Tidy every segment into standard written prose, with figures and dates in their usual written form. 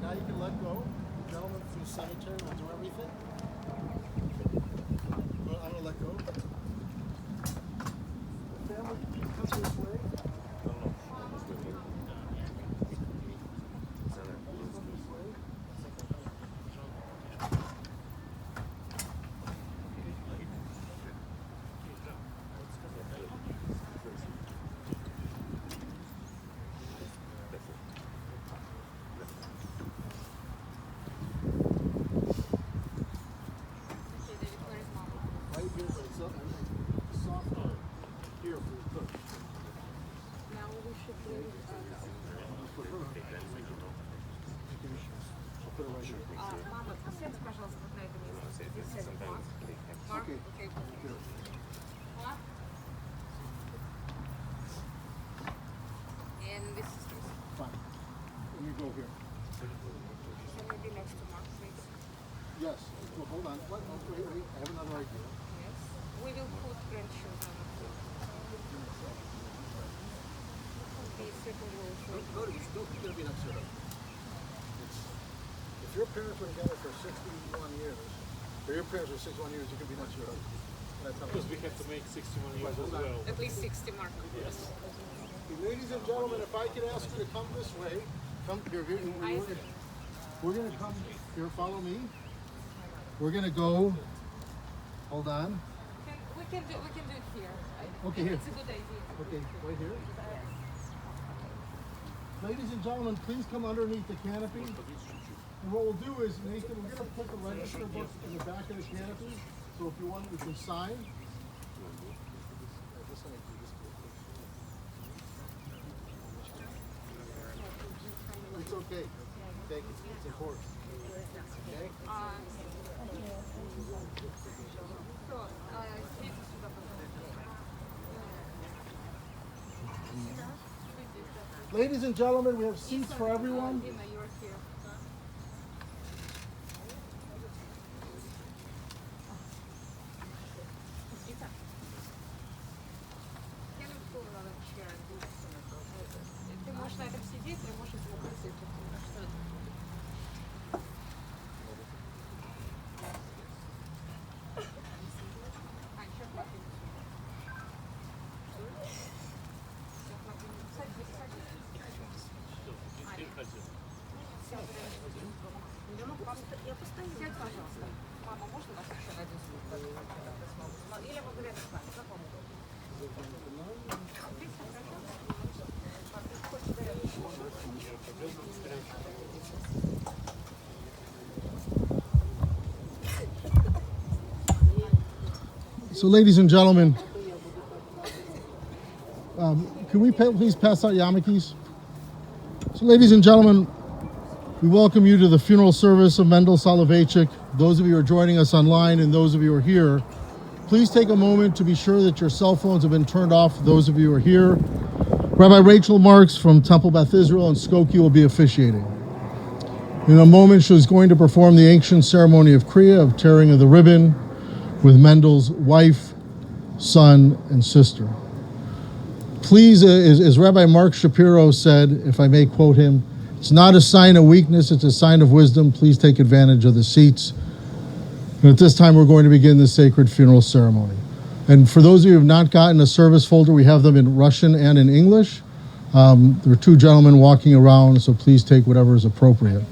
Now you can let go. The gentleman from the cemetery will do everything. Well, I'm gonna let go. The family comes this way. Мама, сядьте, пожалуйста, вот на это место. Здесь сядет Марк. Марк, окей. Mark. And this is this. Fine. Let me go here. So maybe next to Mark, please. Yes. Well, hold on. Wait. I have another idea. Yes. We will put grandchildren. Okay, second row. Go to you. Still going to be next to her. If your parents were together for 61 years, or your parents were 61 years, you could be next to your husband. That's how Because we have to make 61 years as well. At least 60 Mark. Yes. Ladies and gentlemen, if I could ask you to come this way, come here. We're going to come here. Follow me. We're going to go. Hold on. We can do it here. Okay, here. It's a good idea. Okay, right here. Ladies and gentlemen, please come underneath the canopy. And what we'll do is, Nathan, we're going to put the register book in the back of the canopy. So if you want, you can sign. It's okay. Take it. It's important. Okay? Ladies and gentlemen, we have seats for everyone. Dina, you're here. Can you pull another chair and do this? Ты можешь на этом сидеть, или можешь его присесть. Сядь, пожалуйста. Мама, можно вас еще на один стул? Или мы рядом с вами, как вам удобно? So, ladies and gentlemen, can we please pass out yarmulkes? So, ladies and gentlemen, we welcome you to the funeral service of Mendel Soloveychik. Those of you who are joining us online and those of you who are here, please take a moment to be sure that your cell phones have been turned off. Those of you who are here, Rabbi Rachel Marks from Temple Beth Israel and Skokie will be officiating. In a moment, she's going to perform the ancient ceremony of Kriya, of tearing of the ribbon, with Mendel's wife, son, and sister. Please, as Rabbi Mark Shapiro said, if I may quote him, it's not a sign of weakness, it's a sign of wisdom. Please take advantage of the seats. And at this time, we're going to begin the sacred funeral ceremony. And for those of you who have not gotten a service folder, we have them in Russian and in English. There are two gentlemen walking around, so please take whatever is appropriate.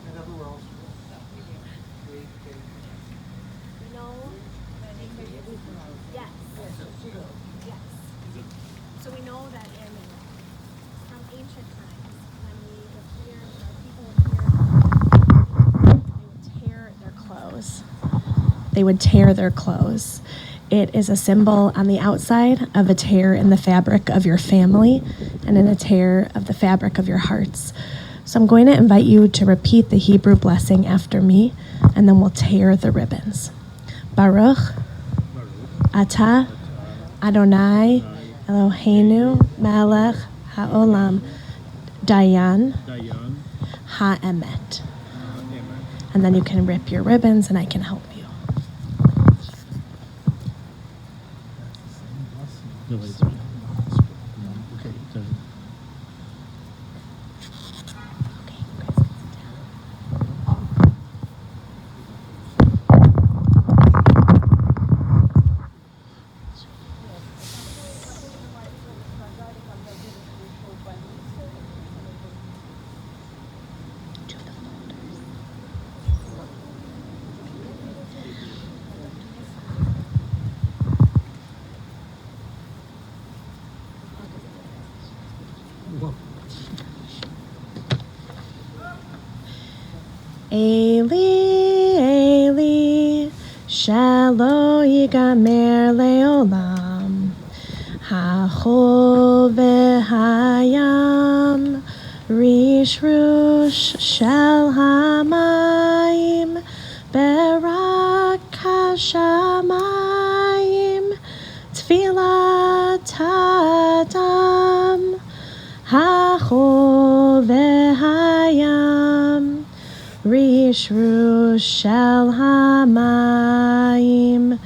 And everywhere else. No. Yes. Yes. So we know that from ancient times, they would tear their clothes. It is a symbol on the outside of a tear in the fabric of your family and in a tear of the fabric of your hearts. So I'm going to invite you to repeat the Hebrew blessing after me, and then we'll tear the ribbons. Baruch Atah Adonai Eloheinu Melech HaOlam Dayan HaEmet. And then you can rip your ribbons and I can help you. Eli, Eli, shelo yigamer leolam, hachol v'hayam, rish rush shel hamayim, berak hashamayim, tfilat adam, hachol v'hayam, Rish Rush Shel Hamayim,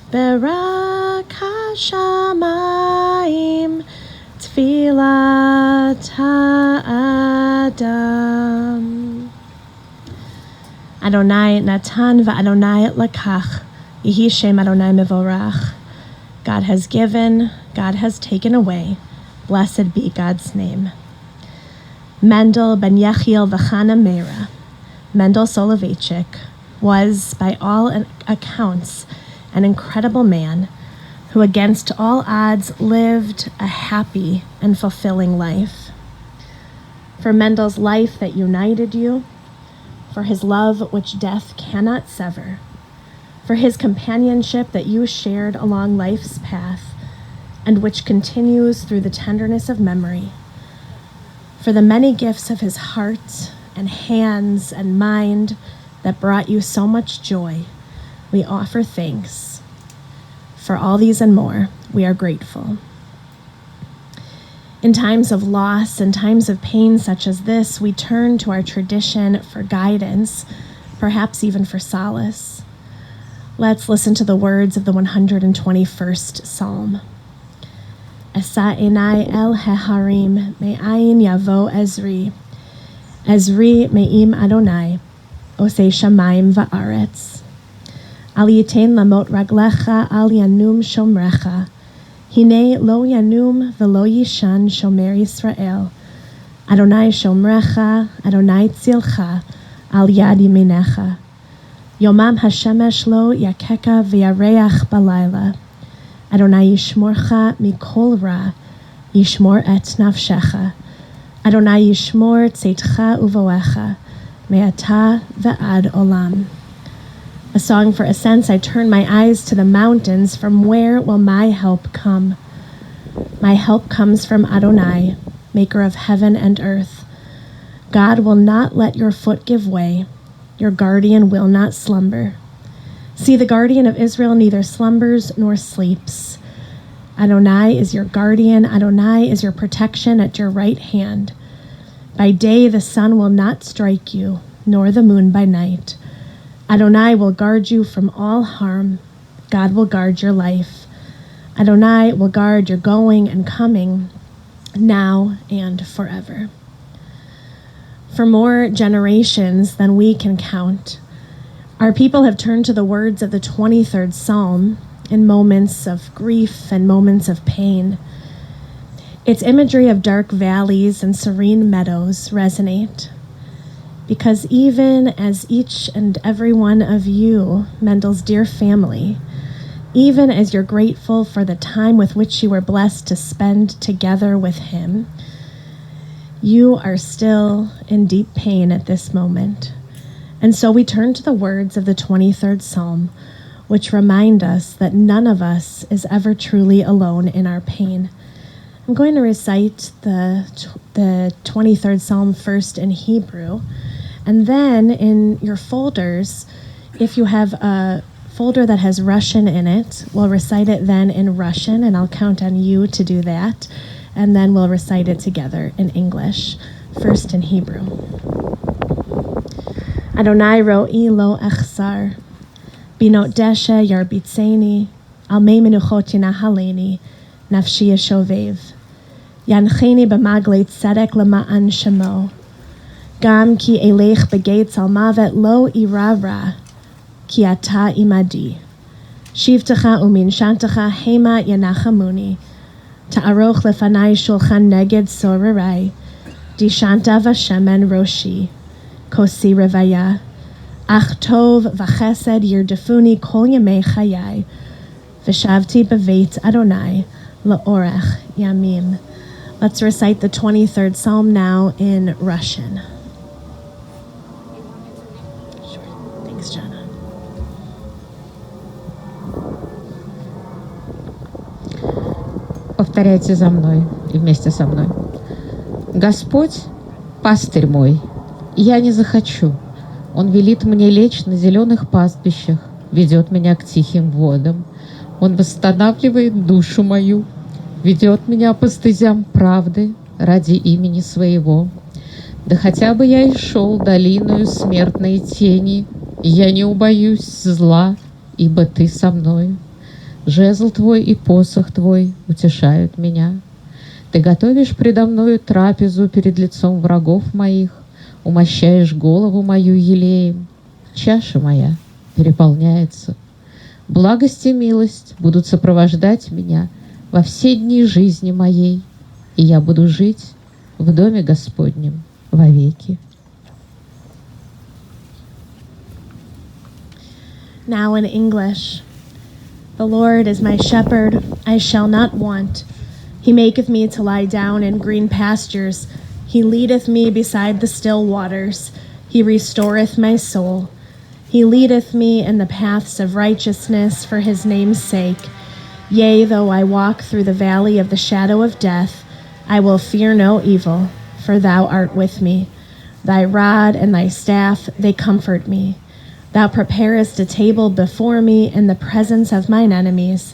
Berak Hashamayim, Tfilat Ha'adam. Adonai Natan va'Adonai Lakach, Yehi Shem Adonai Mevorach. God has given, God has taken away. Blessed be God's name. Mendel ben Yechiel v'Chana Meira. Mendel Soloveychik was, by all accounts, an incredible man who, against all odds, lived a happy and fulfilling life. For Mendel's life that united you, for his love which death cannot sever, for his companionship that you shared along life's path, and which continues through the tenderness of memory, for the many gifts of his heart and hands and mind that brought you so much joy, we offer thanks. For all these and more, we are grateful. In times of loss and times of pain such as this, we turn to our tradition for guidance, perhaps even for solace. Let's listen to the words of the 121st Psalm. Esa enai el heharim, me'ayin yavo Ezri. Ezri me'im Adonai, osei shamayim va'aretz. Al yitain lamot raglecha, al yanum shomrecha. Hine lo yanum velo yishan shomer Yisrael. Adonai shomrecha, Adonai tzilcha, al yad yaminecha. Yomam hashemesh lo yakeka v'yareach balayla. Adonai yishmorcha mikol ra, yishmor et nafshecha. Adonai yishmor tzeitcha uvoecha, me'ata ve'ad olam. A song for ascents. I turn my eyes to the mountains. From where will my help come? My help comes from Adonai, maker of heaven and earth. God will not let your foot give way. Your guardian will not slumber. See, the guardian of Israel neither slumbers nor sleeps. Adonai is your guardian. Adonai is your protection at your right hand. By day the sun will not strike you, nor the moon by night. Adonai will guard you from all harm. God will guard your life. Adonai will guard your going and coming, now and forever. For more generations than we can count, our people have turned to the words of the 23rd Psalm in moments of grief and moments of pain. Its imagery of dark valleys and serene meadows resonate, because even as each and every one of you, Mendel's dear family, even as you're grateful for the time with which you were blessed to spend together with him, you are still in deep pain at this moment. And so we turn to the words of the 23rd Psalm, which remind us that none of us is ever truly alone in our pain. I'm going to recite the 23rd Psalm first in Hebrew, and then in your folders, if you have a folder that has Russian in it, we'll recite it then in Russian, and I'll count on you to do that, and then we'll recite it together in English, first in Hebrew. Adonai ro'i lo echsar, binot deshe yarbitzeni, al mei menuchot yinahaleni, nafshi yeshovev. Yancheni b'maglei tzedek lema'an shemo, gam ki elech begates al mavet lo irara, ki ata imadi. Shivtecha uminshantecha hema yanachamuni, ta'aroch lefanai shulchan neged sorarai, dishanta v'shemen roshi, kosi revaya, ach tov v'chesed yirdefuni kol yamei chayai, v'shavti b'veit Adonai la'orech yamim. Let's recite the 23rd Psalm now in Russian. Sure. Thanks, Jana. Повторяйте за мной и вместе со мной. Господь, пастырь мой, я не захочу. Он велит мне лечь на зеленых пастбищах, ведет меня к тихим водам. Он восстанавливает душу мою, ведет меня по стезям правды ради имени своего. Да хотя бы я и шел долиною смертной тени, я не убоюсь зла, ибо ты со мною. Жезл твой и посох твой утешают меня. Ты готовишь предо мною трапезу перед лицом врагов моих, умощаешь голову мою елеем. Чаша моя переполняется. Благость и милость будут сопровождать меня во все дни жизни моей, и я буду жить в доме Господнем вовеки. Now in English. The Lord is my shepherd, I shall not want. He maketh me to lie down in green pastures. He leadeth me beside the still waters. He restoreth my soul. He leadeth me in the paths of righteousness for his name's sake. Yea, though I walk through the valley of the shadow of death, I will fear no evil, for thou art with me. Thy rod and thy staff, they comfort me. Thou preparest a table before me in the presence of mine enemies.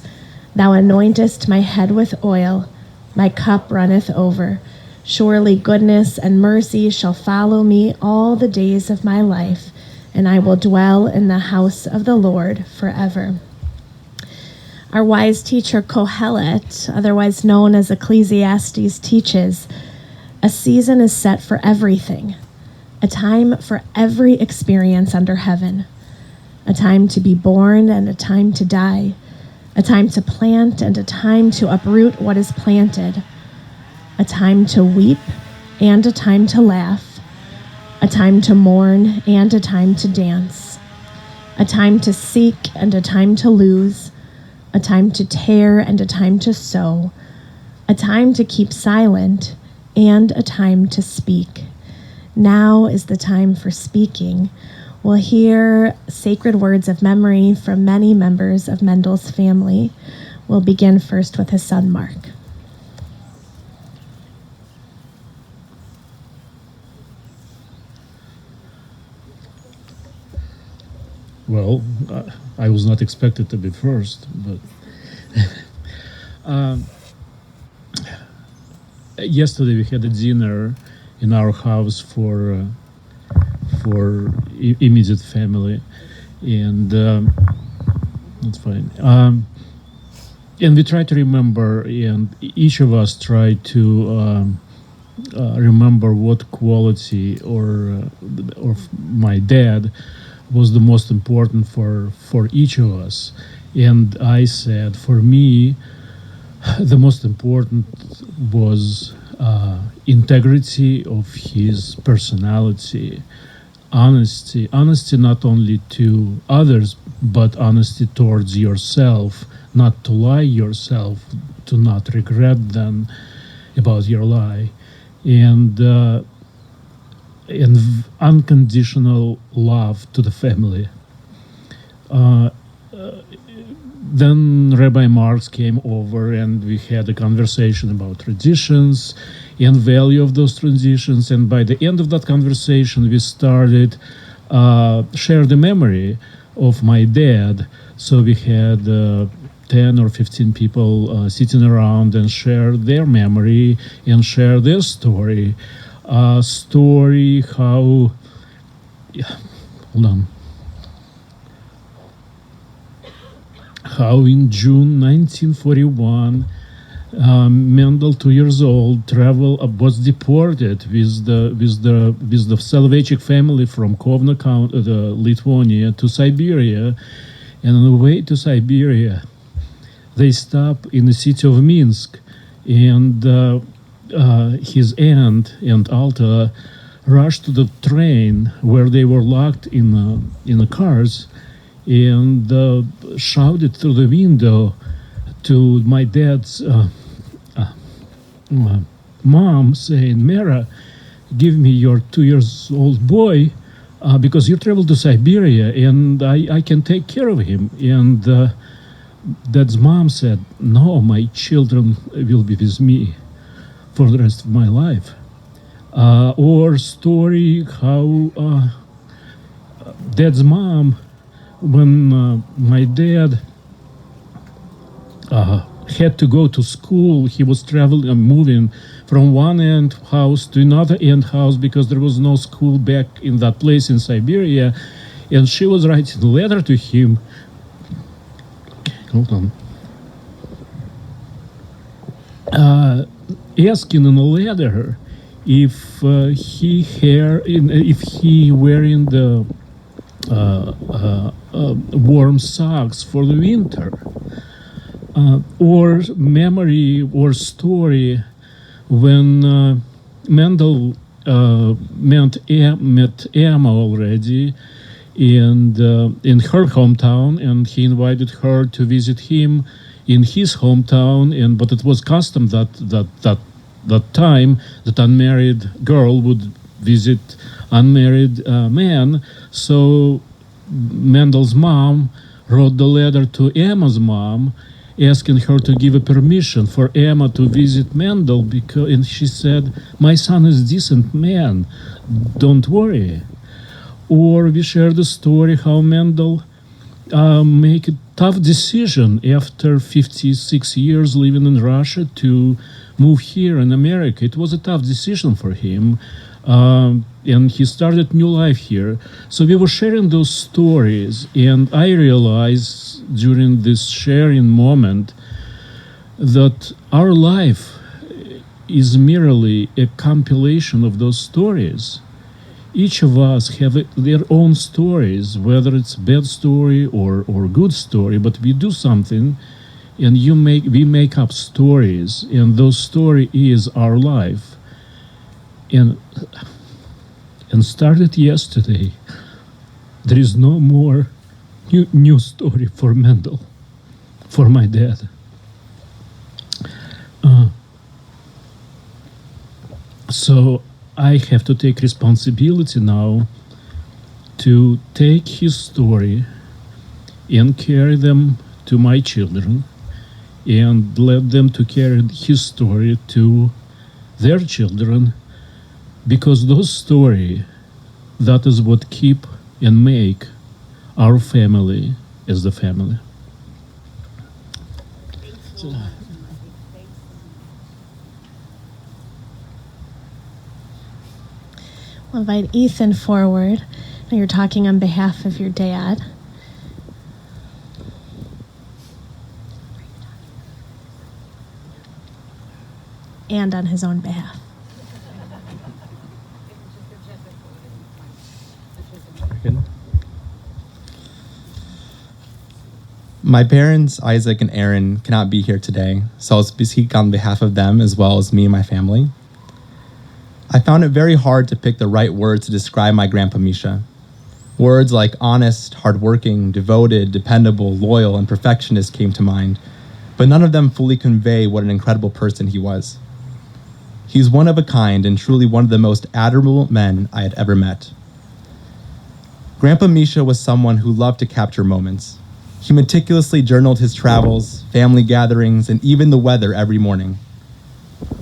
Thou anointest my head with oil. My cup runneth over. Surely goodness and mercy shall follow me all the days of my life, and I will dwell in the house of the Lord forever. Our wise teacher Kohelet, otherwise known as Ecclesiastes, teaches, a season is set for everything, a time for every experience under heaven, a time to be born and a time to die, a time to plant and a time to uproot what is planted, a time to weep and a time to laugh, a time to mourn and a time to dance, a time to seek and a time to lose, a time to tear and a time to sow, a time to keep silent and a time to speak. Now is the time for speaking. We'll hear sacred words of memory from many members of Mendel's family. We'll begin first with his son, Mark. Well, I was not expected to be first, but yesterday we had a dinner in our house for immediate family, and that's fine. And we try to remember, and each of us try to remember what quality or my dad was the most important for each of us. And I said, for me, the most important was integrity of his personality, honesty not only to others, but honesty towards yourself, not to lie yourself, to not regret then about your lie, and unconditional love to the family. then Rabbi Marx came over and we had a conversation about traditions and value of those traditions. And by the end of that conversation, we started share the memory of my dad. So we had 10 or 15 people sitting around and share their memory and share their story. Story how... Yeah, hold on. How in June 1941, Mendel, 2 years old, was deported with the Soloveychik family from Kovno County, Lithuania, to Siberia, and on the way to Siberia, they stopped in the city of Minsk, and his aunt and Alta rushed to the train where they were locked in the cars, and shouted through the window to my dad's mom, saying, "Mera, give me your 2 years old boy because you traveled to Siberia and I can take care of him." And dad's mom said, "No, my children will be with me for the rest of my life." Or story how dad's mom, when my dad had to go to school, he was traveling and moving from one end house to another end house because there was no school back in that place in Siberia, and she was writing a letter to him. Hold on. Asking in a letter if he wearing the warm socks for the winter, or memory or story when Mendel met Emma already and in her hometown, and he invited her to visit him in his hometown, but it was custom that time that unmarried girl would visit unmarried man. So Mendel's mom wrote the letter to Emma's mom asking her to give a permission for Emma to visit Mendel, and she said, "My son is a decent man, don't worry." Or we share the story how Mendel make a tough decision after 56 years living in Russia to move here in America. It was a tough decision for him, and he started new life here. So we were sharing those stories, and I realized during this sharing moment that our life is merely a compilation of those stories. Each of us have their own stories, whether it's bad story or good story, but we do something and we make up stories, and those story is our life. And started yesterday, there is no more new story for Mendel, for my dad. So I have to take responsibility now to take his story and carry them to my children, and let them to carry his story to their children, because those story, that is what keep and make our family as the family. I'll invite Ethan forward. Now you're talking on behalf of your dad. And on his own behalf. My parents, Isaac and Aaron, cannot be here today, so I'll speak on behalf of them as well as me and my family. I found it very hard to pick the right words to describe my Grandpa Misha. Words like honest, hardworking, devoted, dependable, loyal, and perfectionist came to mind, but none of them fully convey what an incredible person he was. He's one of a kind and truly one of the most admirable men I had ever met. Grandpa Misha was someone who loved to capture moments. He meticulously journaled his travels, family gatherings, and even the weather every morning.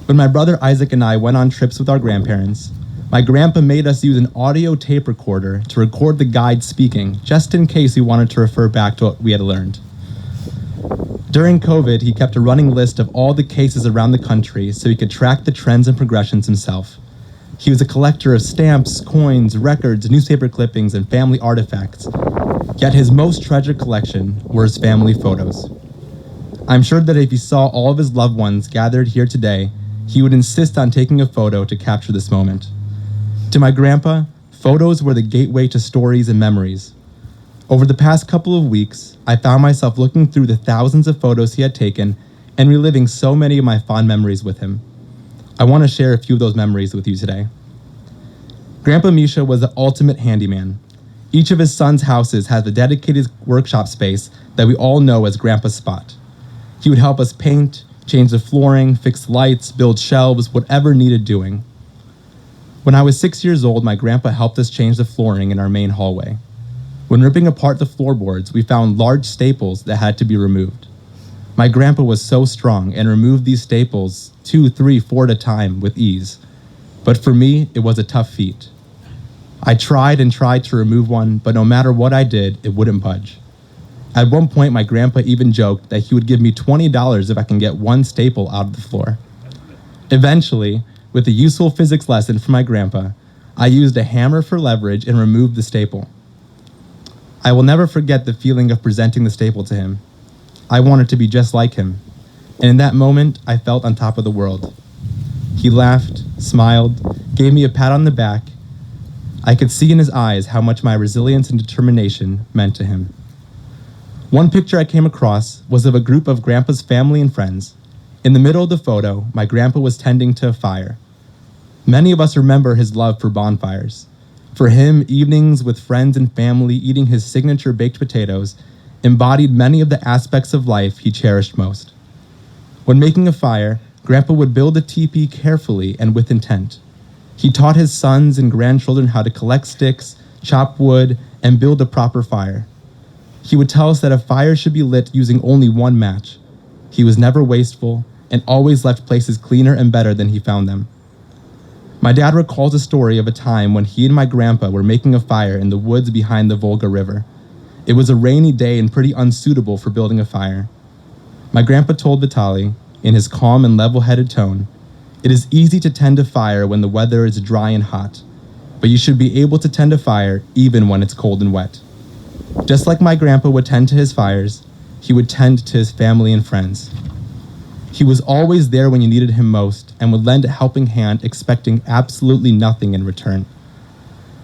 When my brother Isaac and I went on trips with our grandparents, my grandpa made us use an audio tape recorder to record the guide speaking, just in case we wanted to refer back to what we had learned. During COVID, he kept a running list of all the cases around the country so he could track the trends and progressions himself. He was a collector of stamps, coins, records, newspaper clippings, and family artifacts. Yet his most treasured collection were his family photos. I'm sure that if he saw all of his loved ones gathered here today, he would insist on taking a photo to capture this moment. To my grandpa, photos were the gateway to stories and memories. Over the past couple of weeks, I found myself looking through the thousands of photos he had taken and reliving so many of my fond memories with him. I want to share a few of those memories with you today. Grandpa Misha was the ultimate handyman. Each of his sons' houses has a dedicated workshop space that we all know as Grandpa's spot. He would help us paint, change the flooring, fix lights, build shelves, whatever needed doing. When I was 6 years old, my grandpa helped us change the flooring in our main hallway. When ripping apart the floorboards, we found large staples that had to be removed. My grandpa was so strong and removed these staples 2, 3, 4 at a time with ease. But for me, it was a tough feat. I tried and tried to remove one, but no matter what I did, it wouldn't budge. At one point, my grandpa even joked that he would give me $20 if I can get one staple out of the floor. Eventually, with a useful physics lesson from my grandpa, I used a hammer for leverage and removed the staple. I will never forget the feeling of presenting the staple to him. I wanted to be just like him, and in that moment, I felt on top of the world. He laughed, smiled, gave me a pat on the back. I could see in his eyes how much my resilience and determination meant to him. One picture I came across was of a group of Grandpa's family and friends. In the middle of the photo, my grandpa was tending to a fire. Many of us remember his love for bonfires. For him, evenings with friends and family eating his signature baked potatoes embodied many of the aspects of life he cherished most. When making a fire, Grandpa would build a teepee carefully and with intent. He taught his sons and grandchildren how to collect sticks, chop wood, and build a proper fire. He would tell us that a fire should be lit using only one match. He was never wasteful and always left places cleaner and better than he found them. My dad recalls a story of a time when he and my grandpa were making a fire in the woods behind the Volga River. It was a rainy day and pretty unsuitable for building a fire. My grandpa told Vitaly, in his calm and level-headed tone, "It is easy to tend a fire when the weather is dry and hot, but you should be able to tend a fire even when it's cold and wet." Just like my grandpa would tend to his fires, he would tend to his family and friends. He was always there when you needed him most and would lend a helping hand expecting absolutely nothing in return.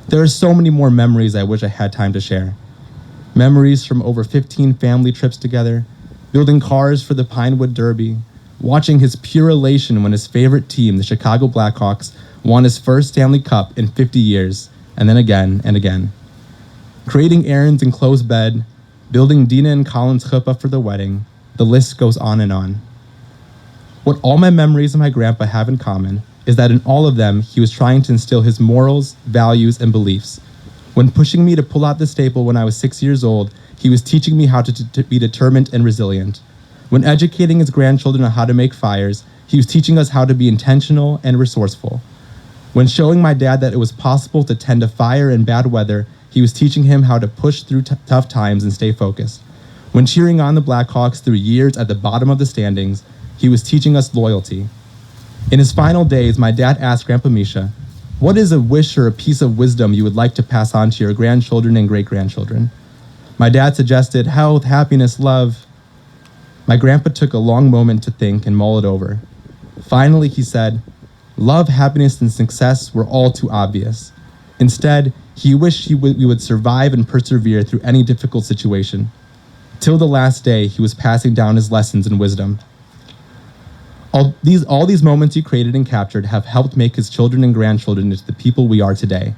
There are so many more memories I wish I had time to share. Memories from over 15 family trips together, building cars for the Pinewood Derby, watching his pure elation when his favorite team, the Chicago Blackhawks, won his first Stanley Cup in 50 years, and then again and again. Creating errands in closed bed, building Dina and Colin's chuppah for the wedding, the list goes on and on. What all my memories of my grandpa have in common is that in all of them, he was trying to instill his morals, values, and beliefs. When pushing me to pull out the staple when I was 6 years old, he was teaching me how to be determined and resilient. When educating his grandchildren on how to make fires, he was teaching us how to be intentional and resourceful. When showing my dad that it was possible to tend a fire in bad weather, he was teaching him how to push through tough times and stay focused. When cheering on the Blackhawks through years at the bottom of the standings, he was teaching us loyalty. In his final days, my dad asked Grandpa Misha, "What is a wish or a piece of wisdom you would like to pass on to your grandchildren and great-grandchildren?" My dad suggested health, happiness, love. My grandpa took a long moment to think and mull it over. Finally, he said, "Love, happiness, and success were all too obvious. Instead, he wished we would survive and persevere through any difficult situation. Till the last day, he was passing down his lessons and wisdom." All these moments he created and captured have helped make his children and grandchildren into the people we are today.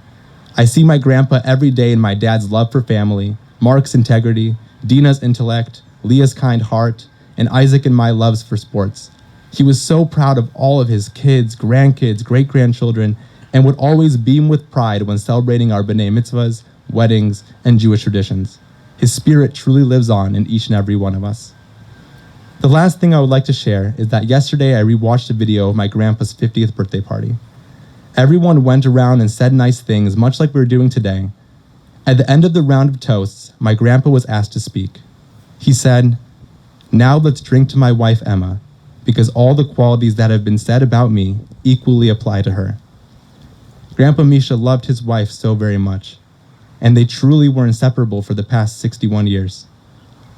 I see my grandpa every day in my dad's love for family, Mark's integrity, Dina's intellect, Leah's kind heart, and Isaac and my loves for sports. He was so proud of all of his kids, grandkids, great-grandchildren, and would always beam with pride when celebrating our B'nai Mitzvahs, weddings, and Jewish traditions. His spirit truly lives on in each and every one of us. The last thing I would like to share is that yesterday I rewatched a video of my grandpa's 50th birthday party. Everyone went around and said nice things, much like we were doing today. At the end of the round of toasts, my grandpa was asked to speak. He said, "Now let's drink to my wife Emma, because all the qualities that have been said about me equally apply to her." Grandpa Misha loved his wife so very much, and they truly were inseparable for the past 61 years.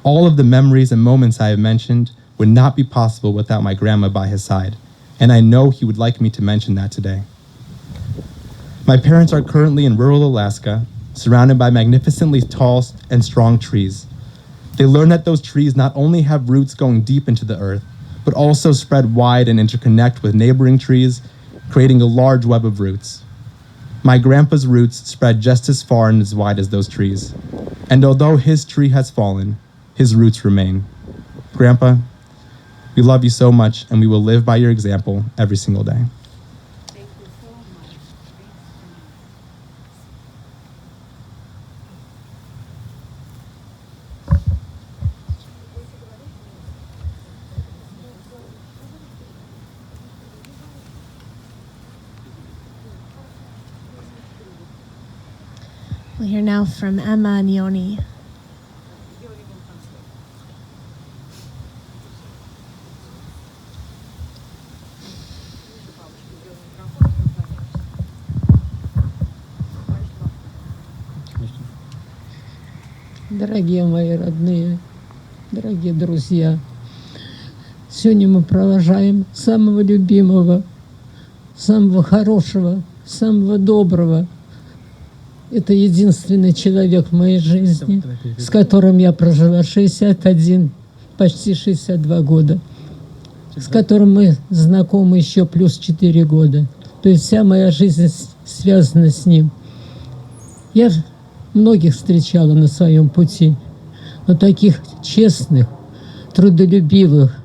All of the memories and moments I have mentioned would not be possible without my grandma by his side, and I know he would like me to mention that today. My parents are currently in rural Alaska, surrounded by magnificently tall and strong trees. They learned that those trees not only have roots going deep into the earth, but also spread wide and interconnect with neighboring trees, creating a large web of roots. My grandpa's roots spread just as far and as wide as those trees, and although his tree has fallen, his roots remain. Grandpa, we love you so much, and we will live by your example every single day. Thank you so much. We'll hear now from Emma and Yoni. Дорогие мои родные, дорогие друзья, сегодня мы провожаем самого любимого, самого хорошего, самого доброго. Это единственный человек в моей жизни, с которым я прожила 61, почти 62 года, с которым мы знакомы еще плюс 4 года. То есть вся моя жизнь связана с ним. Я многих встречала на своем пути, но таких честных, трудолюбивых,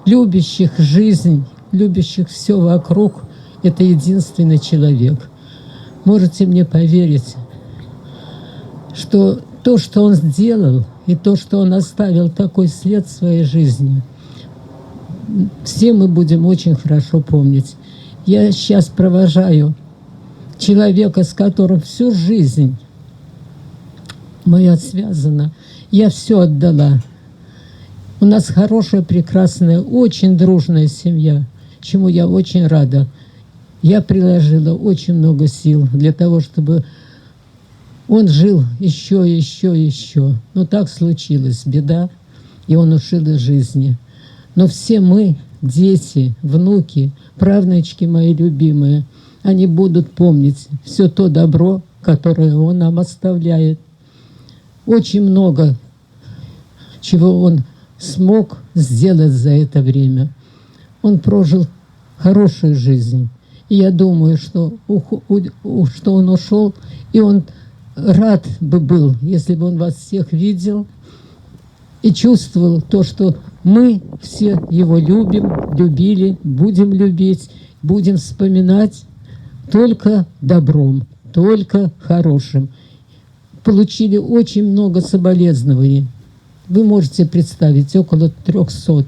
любящих жизнь, любящих все вокруг, это единственный человек. Можете мне поверить, что то, что он сделал, и то, что он оставил такой след в своей жизни, все мы будем очень хорошо помнить. Я сейчас провожаю человека, с которым всю жизнь моя связана. Я все отдала. У нас хорошая, прекрасная, очень дружная семья, чему я очень рада. Я приложила очень много сил для того, чтобы он жил еще. Но так случилось, беда, и он ушел из жизни. Но все мы, дети, внуки, правнучки мои любимые, они будут помнить все то добро, которое он нам оставляет. Очень много чего он смог сделать за это время. Он прожил хорошую жизнь. И я думаю, что он ушел, и он рад бы был, если бы он вас всех видел и чувствовал то, что мы все его любим, любили, будем любить, будем вспоминать только добром, только хорошим. Получили очень много соболезнований. Вы можете представить, около 300.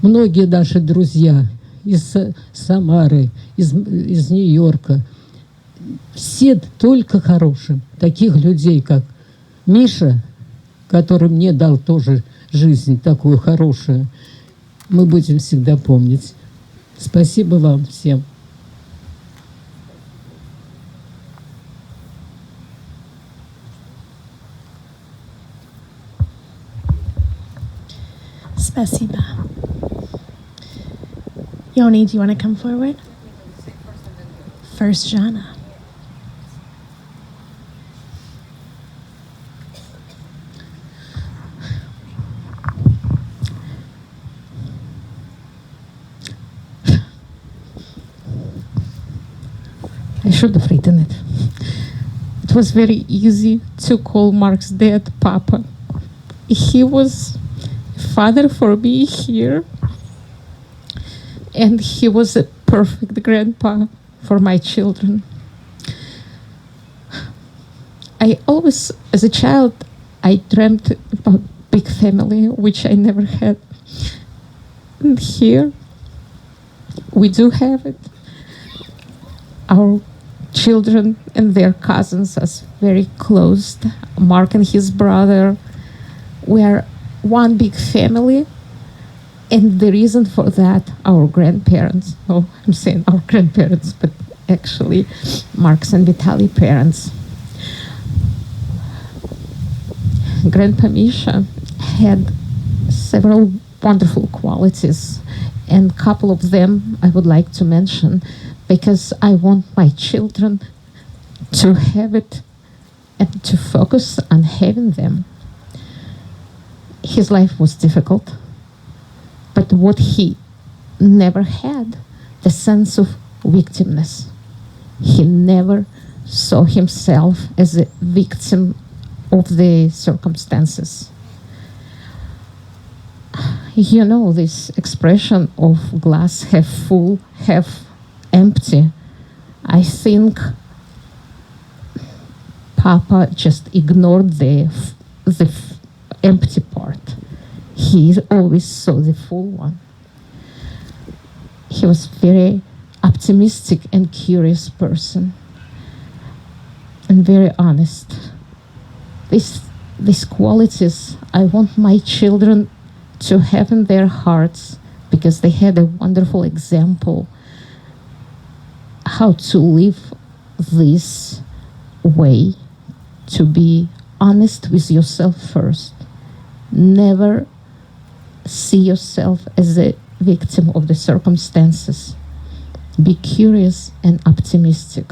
Многие наши друзья из Самары, из Нью-Йорка, все только хорошим. Таких людей, как Миша, который мне дал тоже жизнь такую хорошую, мы будем всегда помнить. Спасибо вам всем. Spasiba. Yoni, do you want to come forward? First, Jana. I should have written it. It was very easy to call Mark's dad Papa. He was a father for me here, and he was a perfect grandpa for my children. I always, as a child, I dreamt about big family, which I never had. And here, we do have it. Our children and their cousins are very close. Mark and his brother, we are one big family. And the reason for that, our grandparents. Oh, I'm saying our grandparents, but actually Mark's and Vitaly parents. Grandpa Misha had several wonderful qualities, and a couple of them I would like to mention because I want my children to have it and to focus on having them. His life was difficult, but what he never had, the sense of victimness. He never saw himself as a victim of the circumstances. You know this expression of glass half full, half empty. I think Papa just ignored the empty part. He always saw the full one. He was very optimistic and curious person, and very honest. These qualities I want my children to have in their hearts, because they had a wonderful example how to live this way, to be honest with yourself first. Never see yourself as a victim of the circumstances. Be curious and optimistic.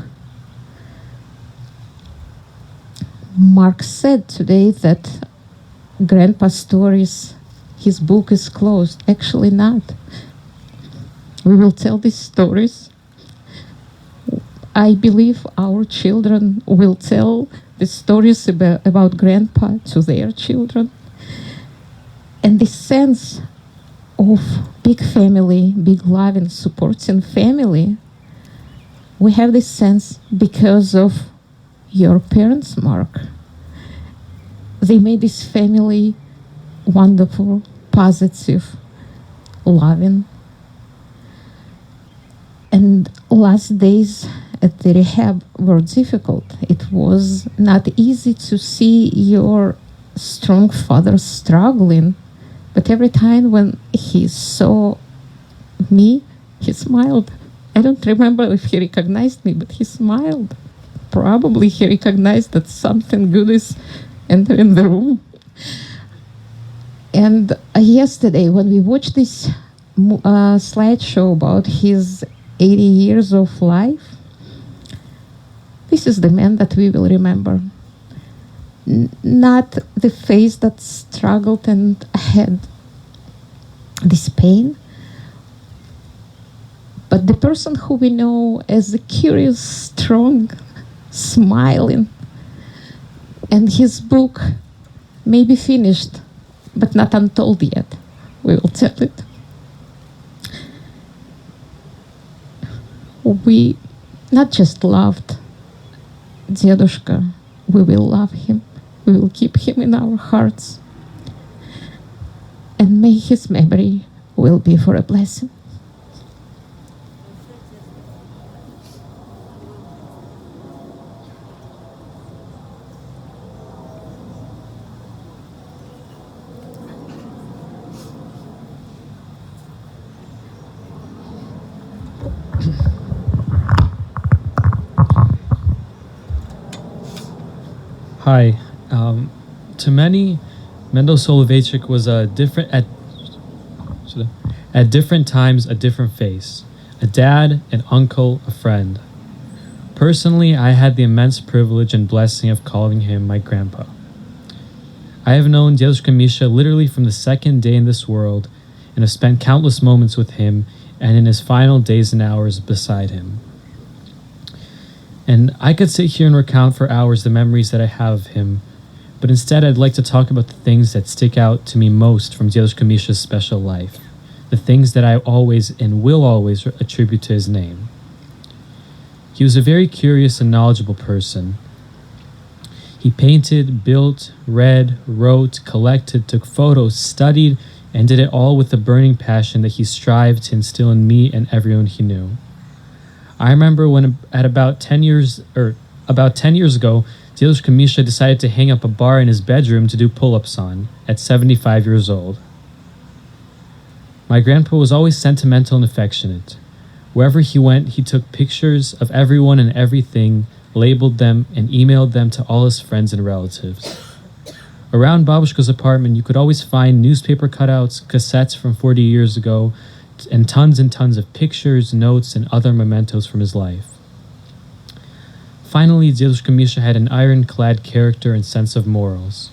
Mark said today that Grandpa's stories, his book is closed. Actually not. We will tell these stories. I believe our children will tell the stories about Grandpa to their children. And the sense of big family, big love and supporting family, we have this sense because of your parents, Mark. They made this family wonderful, positive, loving. And last days at the rehab were difficult. It was not easy to see your strong father struggling. But every time when he saw me, he smiled. I don't remember if he recognized me, but he smiled. Probably he recognized that something good is entering the room. And yesterday, when we watched this slideshow about his 80 years of life, this is the man that we will remember. Not the face that struggled and had this pain, but the person who we know as a curious, strong, smiling. And his book may be finished, but not untold yet. We will tell it. We not just loved Dedushka, we will love him. We will keep him in our hearts. And may his memory will be for a blessing. Hi. To many, Mendel Soloveychik was at different times a different face, a dad, an uncle, a friend. Personally, I had the immense privilege and blessing of calling him my grandpa. I have known Dedushka Misha literally from the second day in this world, and have spent countless moments with him and in his final days and hours beside him. And I could sit here and recount for hours the memories that I have of him, but instead I'd like to talk about the things that stick out to me most from Dedushka Misha's special life, the things that I always and will always attribute to his name. He was a very curious and knowledgeable person. He painted, built, read, wrote, collected, took photos, studied, and did it all with the burning passion that he strived to instill in me and everyone he knew. I remember when at about 10 years ago, Delushka Misha decided to hang up a bar in his bedroom to do pull-ups on at 75 years old. My grandpa was always sentimental and affectionate. Wherever he went, he took pictures of everyone and everything, labeled them, and emailed them to all his friends and relatives. Around Babushka's apartment, you could always find newspaper cutouts, cassettes from 40 years ago, and tons of pictures, notes, and other mementos from his life. Finally, Delushka Misha had an ironclad character and sense of morals.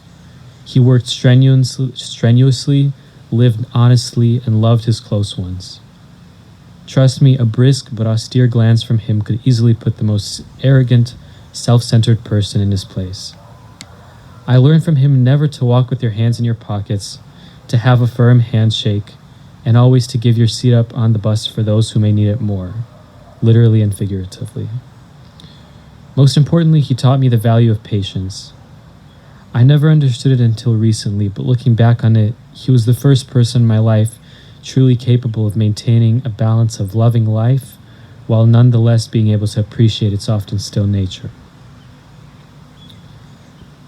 He worked strenuously, lived honestly, and loved his close ones. Trust me, a brisk but austere glance from him could easily put the most arrogant, self-centered person in his place. I learned from him never to walk with your hands in your pockets, to have a firm handshake, and always to give your seat up on the bus for those who may need it more, literally and figuratively. Most importantly, he taught me the value of patience. I never understood it until recently, but looking back on it, he was the first person in my life truly capable of maintaining a balance of loving life while nonetheless being able to appreciate its often still nature.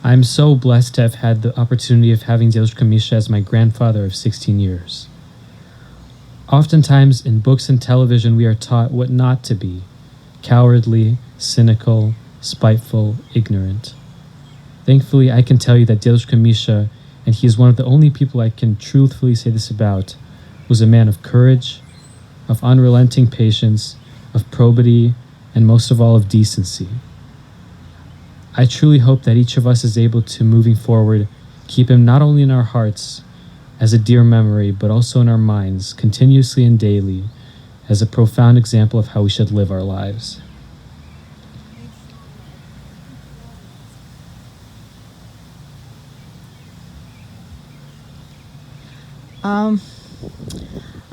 I am so blessed to have had the opportunity of having Delushka Misha as my grandfather of 16 years. Oftentimes in books and television we are taught what not to be: cowardly, cynical, spiteful, ignorant. Thankfully, I can tell you that Delushka Misha, and he is one of the only people I can truthfully say this about, was a man of courage, of unrelenting patience, of probity, and most of all of decency. I truly hope that each of us is able to, moving forward, keep him not only in our hearts as a dear memory, but also in our minds, continuously and daily, as a profound example of how we should live our lives.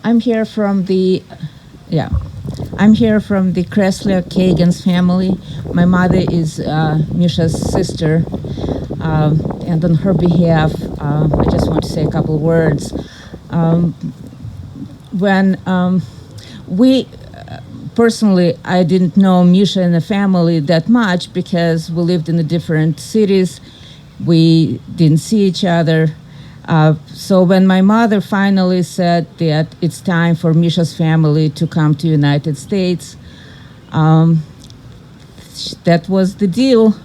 I'm here from the Kressler Kagan's family. My mother is Misha's sister, and on her behalf, I just want to say a couple words. Personally, I didn't know Misha and the family that much because we lived in the different cities. We didn't see each other. So when my mother finally said that it's time for Misha's family to come to United States, that was the deal.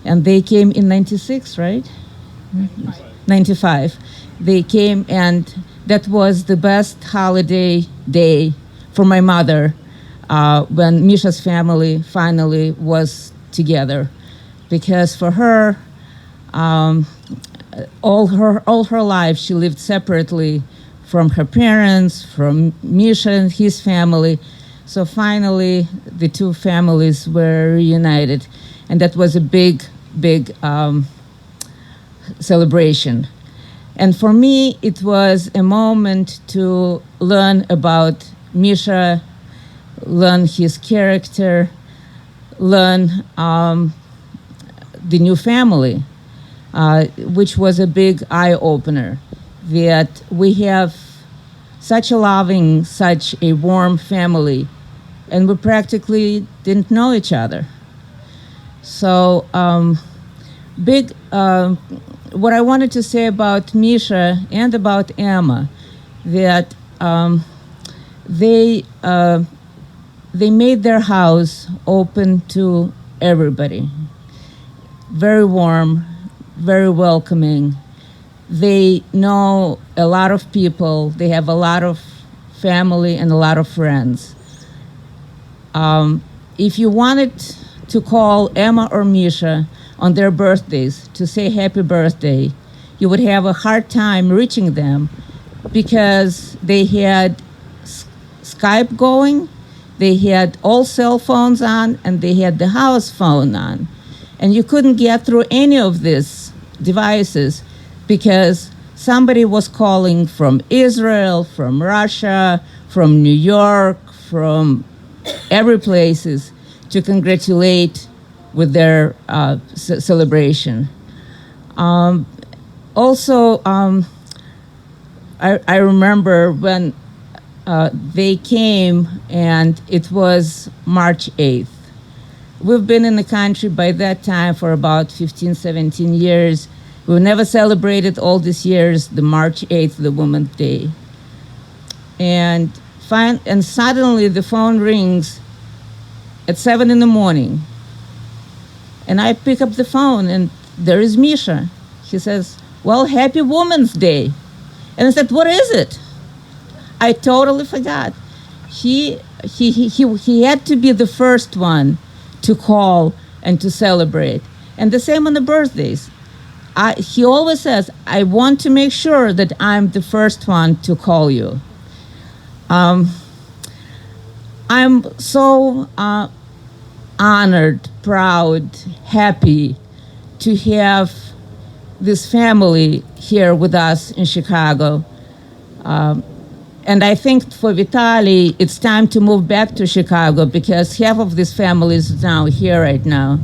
And they came in 96, right? 95. They came, and that was the best holiday day for my mother when Misha's family finally was together. Because for her, all her life she lived separately from her parents, from Misha and his family. So finally the two families were reunited, and that was a big celebration. And for me it was a moment to learn about Misha, learn his character, learn the new family, which was a big eye-opener, that we have such a loving, such a warm family, and we practically didn't know each other. So what I wanted to say about Misha and about Emma, that they made their house open to everybody, very warm, very welcoming. They know a lot of people. They have a lot of family and a lot of friends. If you wanted to call Emma or Misha on their birthdays to say happy birthday, you would have a hard time reaching them because they had Skype going, they had all cell phones on, and they had the house phone on. And you couldn't get through any of these devices because somebody was calling from Israel, from Russia, from New York, from every places to congratulate with their celebration. I remember when they came, and it was March 8th. We've been in the country by that time for about 15, 17 years. We've never celebrated all these years the March 8th, the Women's Day. And suddenly the phone rings at 7 in the morning. And I pick up the phone, and there is Misha. He says, well, happy Women's Day. And I said, what is it? I totally forgot. He had to be the first one to call and to celebrate. And the same on the birthdays. He always says, I want to make sure that I'm the first one to call you. I'm so honored, proud, happy to have this family here with us in Chicago. And I think for Vitaly, it's time to move back to Chicago because half of this family is now here right now.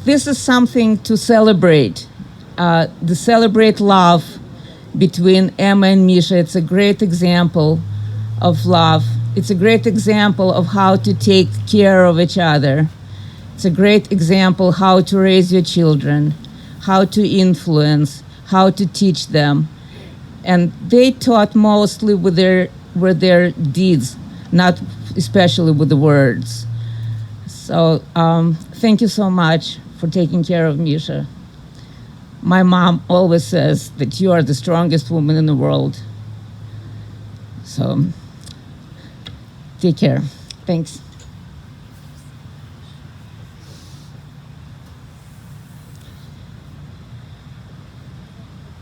This is something to celebrate. To celebrate love between Emma and Misha. It's a great example of love. It's a great example of how to take care of each other. It's a great example how to raise your children, how to influence, how to teach them. And they taught mostly with their deeds, not especially with the words. So thank you so much for taking care of Misha. My mom always says that you are the strongest woman in the world. So take care. Thanks.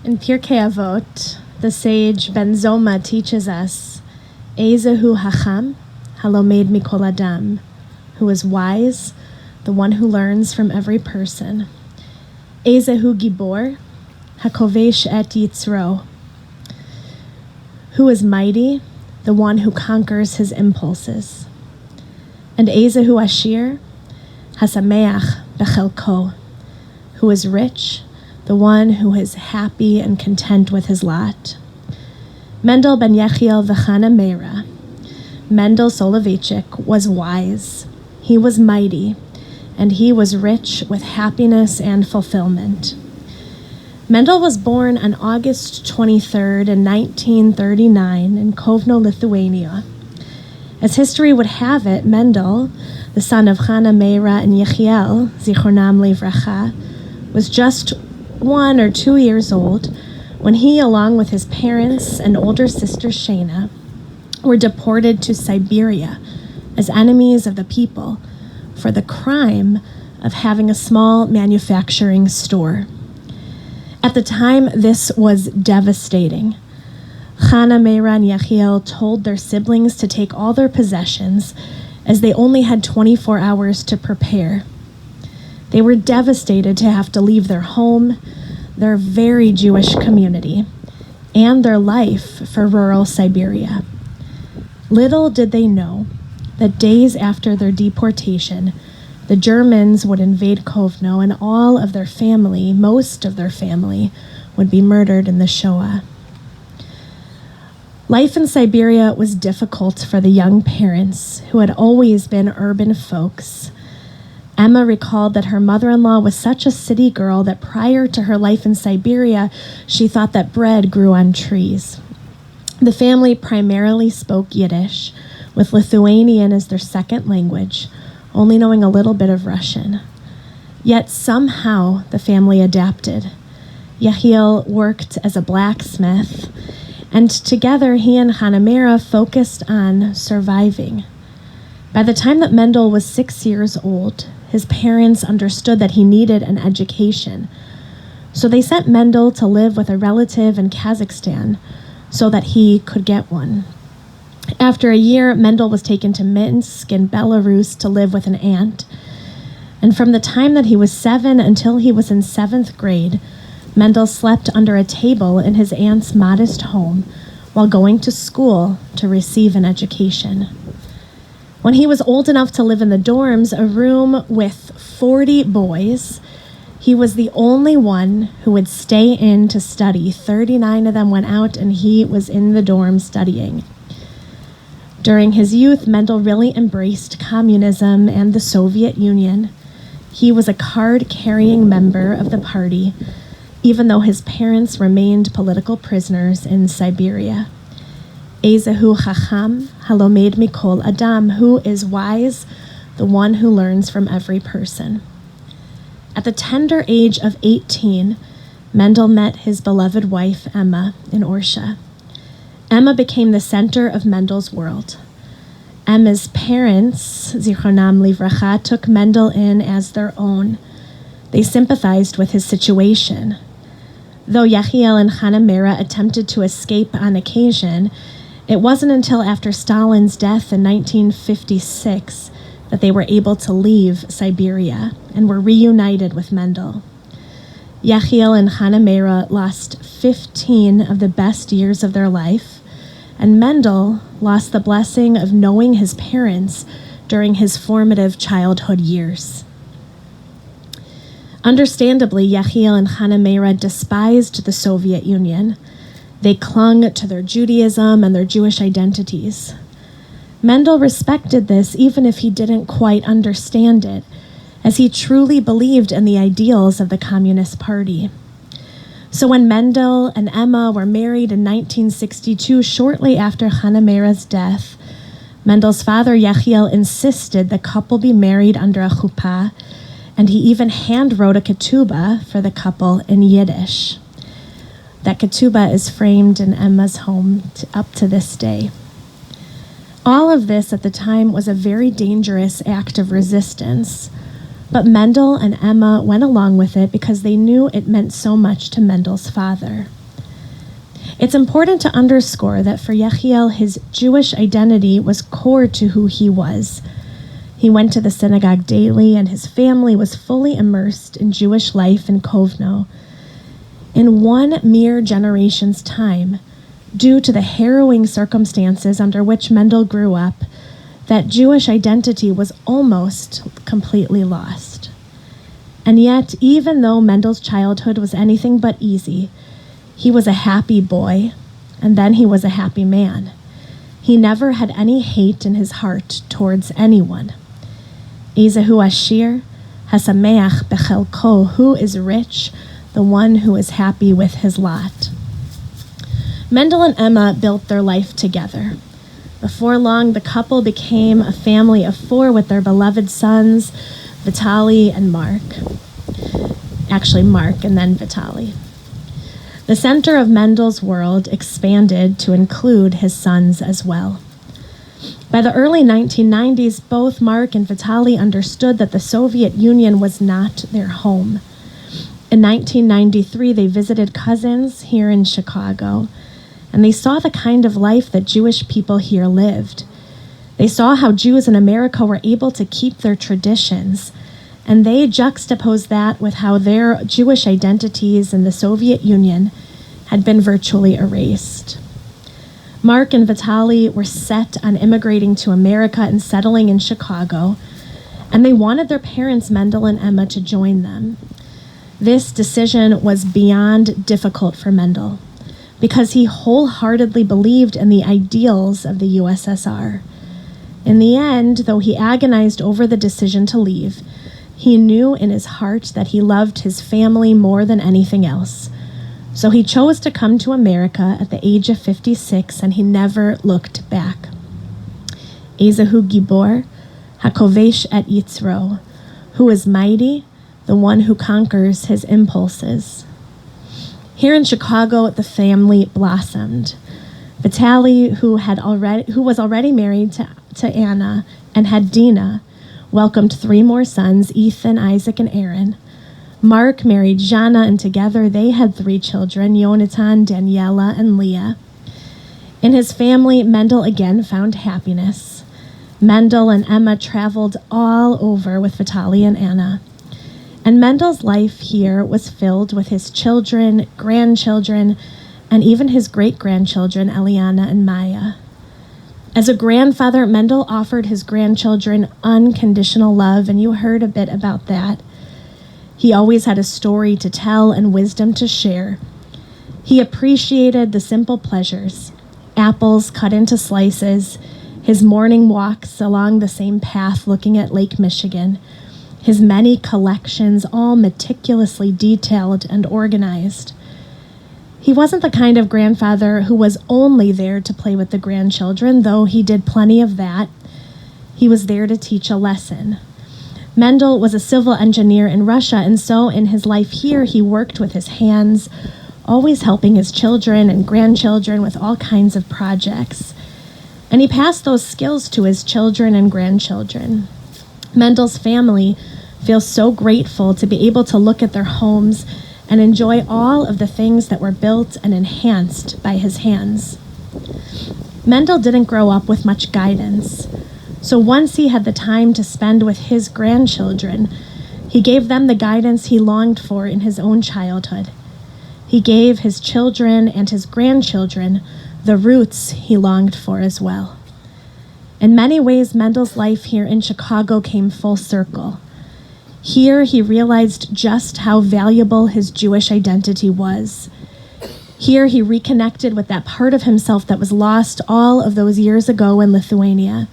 In Pirkei Avot, the sage Ben Zoma teaches us, Ezehu Hacham, Halomed Mikol Adam, who is wise, the one who learns from every person. Ezehu Gibor, Hakovesh et Yitzro, who is mighty, the one who conquers his impulses. And Ezehu Ashir, Hasameach Bechelko, who is rich, the one who is happy and content with his lot. Mendel ben Yechiel v'Chana Meira, Mendel Soloveychik, was wise, he was mighty, and he was rich with happiness and fulfillment. Mendel was born on August 23rd in 1939 in Kovno, Lithuania. As history would have it, Mendel, the son of Chana Meira and Yechiel, Zichronam Livracha, was just 1 or 2 years old when he, along with his parents and older sister Shana, were deported to Siberia as enemies of the people for the crime of having a small manufacturing store. At the time, this was devastating. Chana, Meira, and Yechiel told their siblings to take all their possessions as they only had 24 hours to prepare. They were devastated to have to leave their home, their very Jewish community, and their life for rural Siberia. Little did they know that days after their deportation, the Germans would invade Kovno and all of their family, most of their family, would be murdered in the Shoah. Life in Siberia was difficult for the young parents who had always been urban folks. Emma recalled that her mother-in-law was such a city girl that prior to her life in Siberia, she thought that bread grew on trees. The family primarily spoke Yiddish, with Lithuanian as their second language, only knowing a little bit of Russian. Yet somehow the family adapted. Yechiel worked as a blacksmith, and together he and Chana Meira focused on surviving. By the time that Mendel was 6 years old, his parents understood that he needed an education. So they sent Mendel to live with a relative in Kazakhstan so that he could get one. After a year, Mendel was taken to Minsk in Belarus to live with an aunt. And from the time that he was 7 until he was in 7th grade, Mendel slept under a table in his aunt's modest home while going to school to receive an education. When he was old enough to live in the dorms, a room with 40 boys, he was the only one who would stay in to study. 39 of them went out, and he was in the dorm studying. During his youth, Mendel really embraced communism and the Soviet Union. He was a card-carrying member of the party, even though his parents remained political prisoners in Siberia. Ezehu Chacham, Halomed Mikol Adam, who is wise, the one who learns from every person. At the tender age of 18, Mendel met his beloved wife, Emma, in Orsha. Emma became the center of Mendel's world. Emma's parents, Zichronam Livracha, took Mendel in as their own. They sympathized with his situation. Though Yechiel and Chana Meira attempted to escape on occasion, it wasn't until after Stalin's death in 1956 that they were able to leave Siberia and were reunited with Mendel. Yechiel and Chana Meira lost 15 of the best years of their life, and Mendel lost the blessing of knowing his parents during his formative childhood years. Understandably, Yechiel and Chana Meira despised the Soviet Union. They clung to their Judaism and their Jewish identities. Mendel respected this even if he didn't quite understand it, as he truly believed in the ideals of the Communist Party. So when Mendel and Emma were married in 1962, shortly after Chana Meira's death, Mendel's father Yechiel insisted the couple be married under a chuppah, and he even hand-wrote a ketubah for the couple in Yiddish. That ketubah is framed in Emma's home up to this day. All of this at the time was a very dangerous act of resistance, but Mendel and Emma went along with it because they knew it meant so much to Mendel's father. It's important to underscore that for Yechiel, his Jewish identity was core to who he was. He went to the synagogue daily, and his family was fully immersed in Jewish life in Kovno. In one mere generation's time, due to the harrowing circumstances under which Mendel grew up, that Jewish identity was almost completely lost. And yet, even though Mendel's childhood was anything but easy, he was a happy boy, and then he was a happy man. He never had any hate in his heart towards anyone. Ezehu Ashir, Hasameach Bechelko, who is rich, the one who is happy with his lot. Mendel and Emma built their life together. Before long, the couple became a family of 4 with their beloved sons, Vitaly and Mark. Actually, Mark and then Vitaly. The center of Mendel's world expanded to include his sons as well. By the early 1990s, both Mark and Vitaly understood that the Soviet Union was not their home. In 1993, they visited cousins here in Chicago, and they saw the kind of life that Jewish people here lived. They saw how Jews in America were able to keep their traditions, and they juxtaposed that with how their Jewish identities in the Soviet Union had been virtually erased. Mark and Vitaly were set on immigrating to America and settling in Chicago, and they wanted their parents, Mendel and Emma, to join them. This decision was beyond difficult for Mendel, because he wholeheartedly believed in the ideals of the USSR. In the end, though he agonized over the decision to leave, he knew in his heart that he loved his family more than anything else. So he chose to come to America at the age of 56, and he never looked back. Ezehu Gibor, Hakovesh et Yitzro, who is mighty, the one who conquers his impulses. Here in Chicago, the family blossomed. Vitaly, who was already married to Anna and had Dina, welcomed 3 more sons, Ethan, Isaac, and Aaron. Mark married Jana, and together they had 3 children, Yonatan, Daniela, and Leah. In his family, Mendel again found happiness. Mendel and Emma traveled all over with Vitaly and Anna. And Mendel's life here was filled with his children, grandchildren, and even his great-grandchildren, Eliana and Maya. As a grandfather, Mendel offered his grandchildren unconditional love, and you heard a bit about that. He always had a story to tell and wisdom to share. He appreciated the simple pleasures, apples cut into slices, his morning walks along the same path looking at Lake Michigan, his many collections all meticulously detailed and organized. He wasn't the kind of grandfather who was only there to play with the grandchildren, though he did plenty of that. He was there to teach a lesson. Mendel was a civil engineer in Russia, and so in his life here, he worked with his hands, always helping his children and grandchildren with all kinds of projects. And he passed those skills to his children and grandchildren. Mendel's family feels so grateful to be able to look at their homes and enjoy all of the things that were built and enhanced by his hands. Mendel didn't grow up with much guidance, so once he had the time to spend with his grandchildren, he gave them the guidance he longed for in his own childhood. He gave his children and his grandchildren the roots he longed for as well. In many ways, Mendel's life here in Chicago came full circle. Here, he realized just how valuable his Jewish identity was. Here, he reconnected with that part of himself that was lost all of those years ago in Lithuania.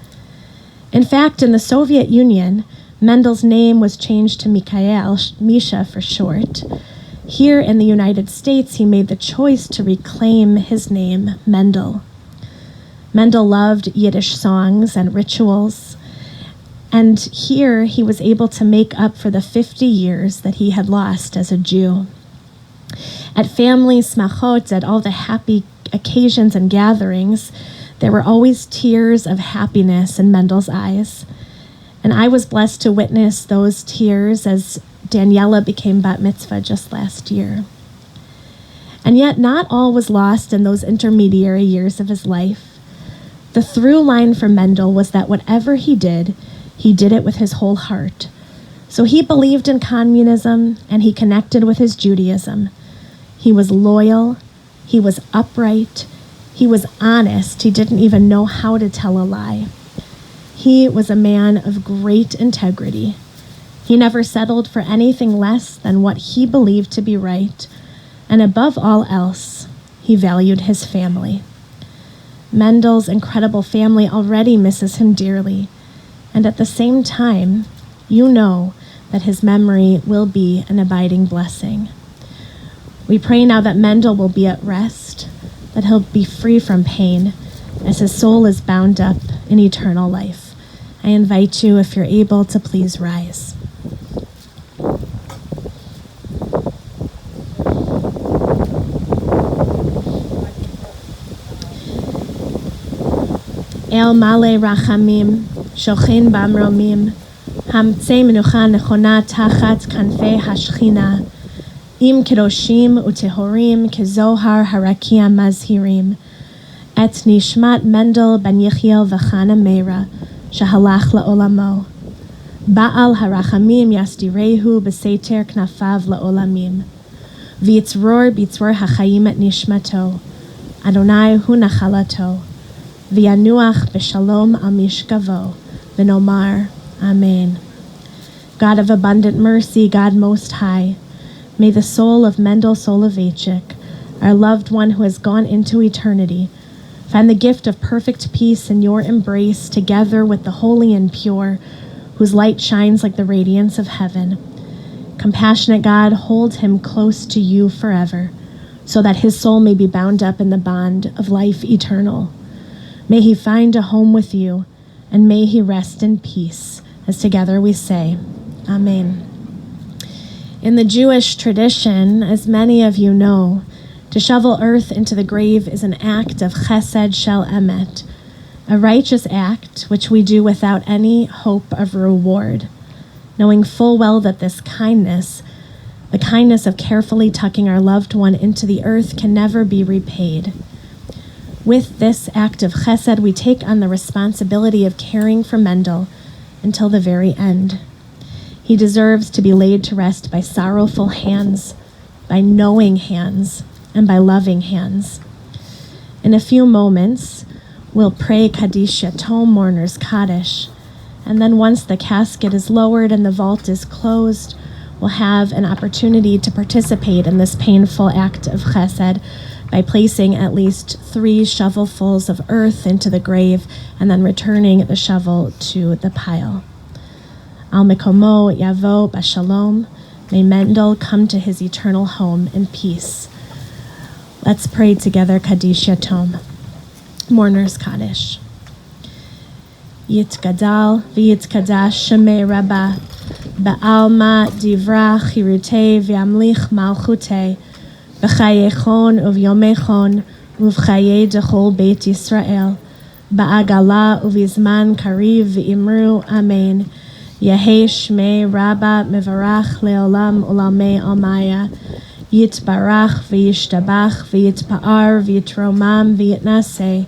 In fact, in the Soviet Union, Mendel's name was changed to Mikhail, Misha for short. Here in the United States, he made the choice to reclaim his name, Mendel. Mendel loved Yiddish songs and rituals, and here he was able to make up for the 50 years that he had lost as a Jew. At family smachot, at all the happy occasions and gatherings, there were always tears of happiness in Mendel's eyes. And I was blessed to witness those tears as Daniela became bat mitzvah just last year. And yet not all was lost in those intermediary years of his life. The through line for Mendel was that whatever he did it with his whole heart. So he believed in communism and he connected with his Judaism. He was loyal, he was upright, he was honest, he didn't even know how to tell a lie. He was a man of great integrity. He never settled for anything less than what he believed to be right, and above all else, he valued his family. Mendel's incredible family already misses him dearly, and at the same time, you know that his memory will be an abiding blessing. We pray now that Mendel will be at rest, that he'll be free from pain, as his soul is bound up in eternal life. I invite you, if you're able, to please rise. El male rachamim, shochin bamromim, hamtzei menucha nechona tachat kanfei hashchina, im kedoshim utehorim kezohar harakia mazhirim, et nishmat Mendel ben Yechiel v'chana Meira, shahalach la'olamo. Ba'al harachamim yasdirehu b'seter knafav la'olamim. V'yitzror b'yitzror hachayim et nishmato. Adonai hu nachalato. V'yanuach b'shalom al mishkavo. V'nomar. Amen. God of abundant mercy, God most high, may the soul of Mendel Soloveychik, our loved one who has gone into eternity, find the gift of perfect peace in your embrace together with the holy and pure, whose light shines like the radiance of heaven. Compassionate God, hold him close to you forever, so that his soul may be bound up in the bond of life eternal. May he find a home with you, and may he rest in peace, as together we say, Amen. In the Jewish tradition, as many of you know, to shovel earth into the grave is an act of chesed shel emet, a righteous act which we do without any hope of reward, knowing full well that this kindness, the kindness of carefully tucking our loved one into the earth, can never be repaid. With this act of chesed, we take on the responsibility of caring for Mendel until the very end. He deserves to be laid to rest by sorrowful hands, by knowing hands, and by loving hands. In a few moments, We'll pray Kaddish Yatom, Mourner's Kaddish. And then once the casket is lowered and the vault is closed, we'll have an opportunity to participate in this painful act of chesed by placing at least 3 shovelfuls of earth into the grave and then returning the shovel to the pile. Al Mikomo Yavo Bashalom. May Mendel come to his eternal home in peace. Let's pray together Kaddish Yatom, Mourner's Kaddish. Yitgadal v'yitkadash shemei Rabbah, ba'alma divra chirutei v'amlich malchutei, b'chayechon uv'yomechon, uv'chaye dechol beit Yisrael, ba'agala uv'izman kariv v'imru amen. Yehei shmei Rabbah mevarach leolam ulamei almaya, yitbarach v'yishtabach v'yitpa'ar v'yitromam v'yitnaseh,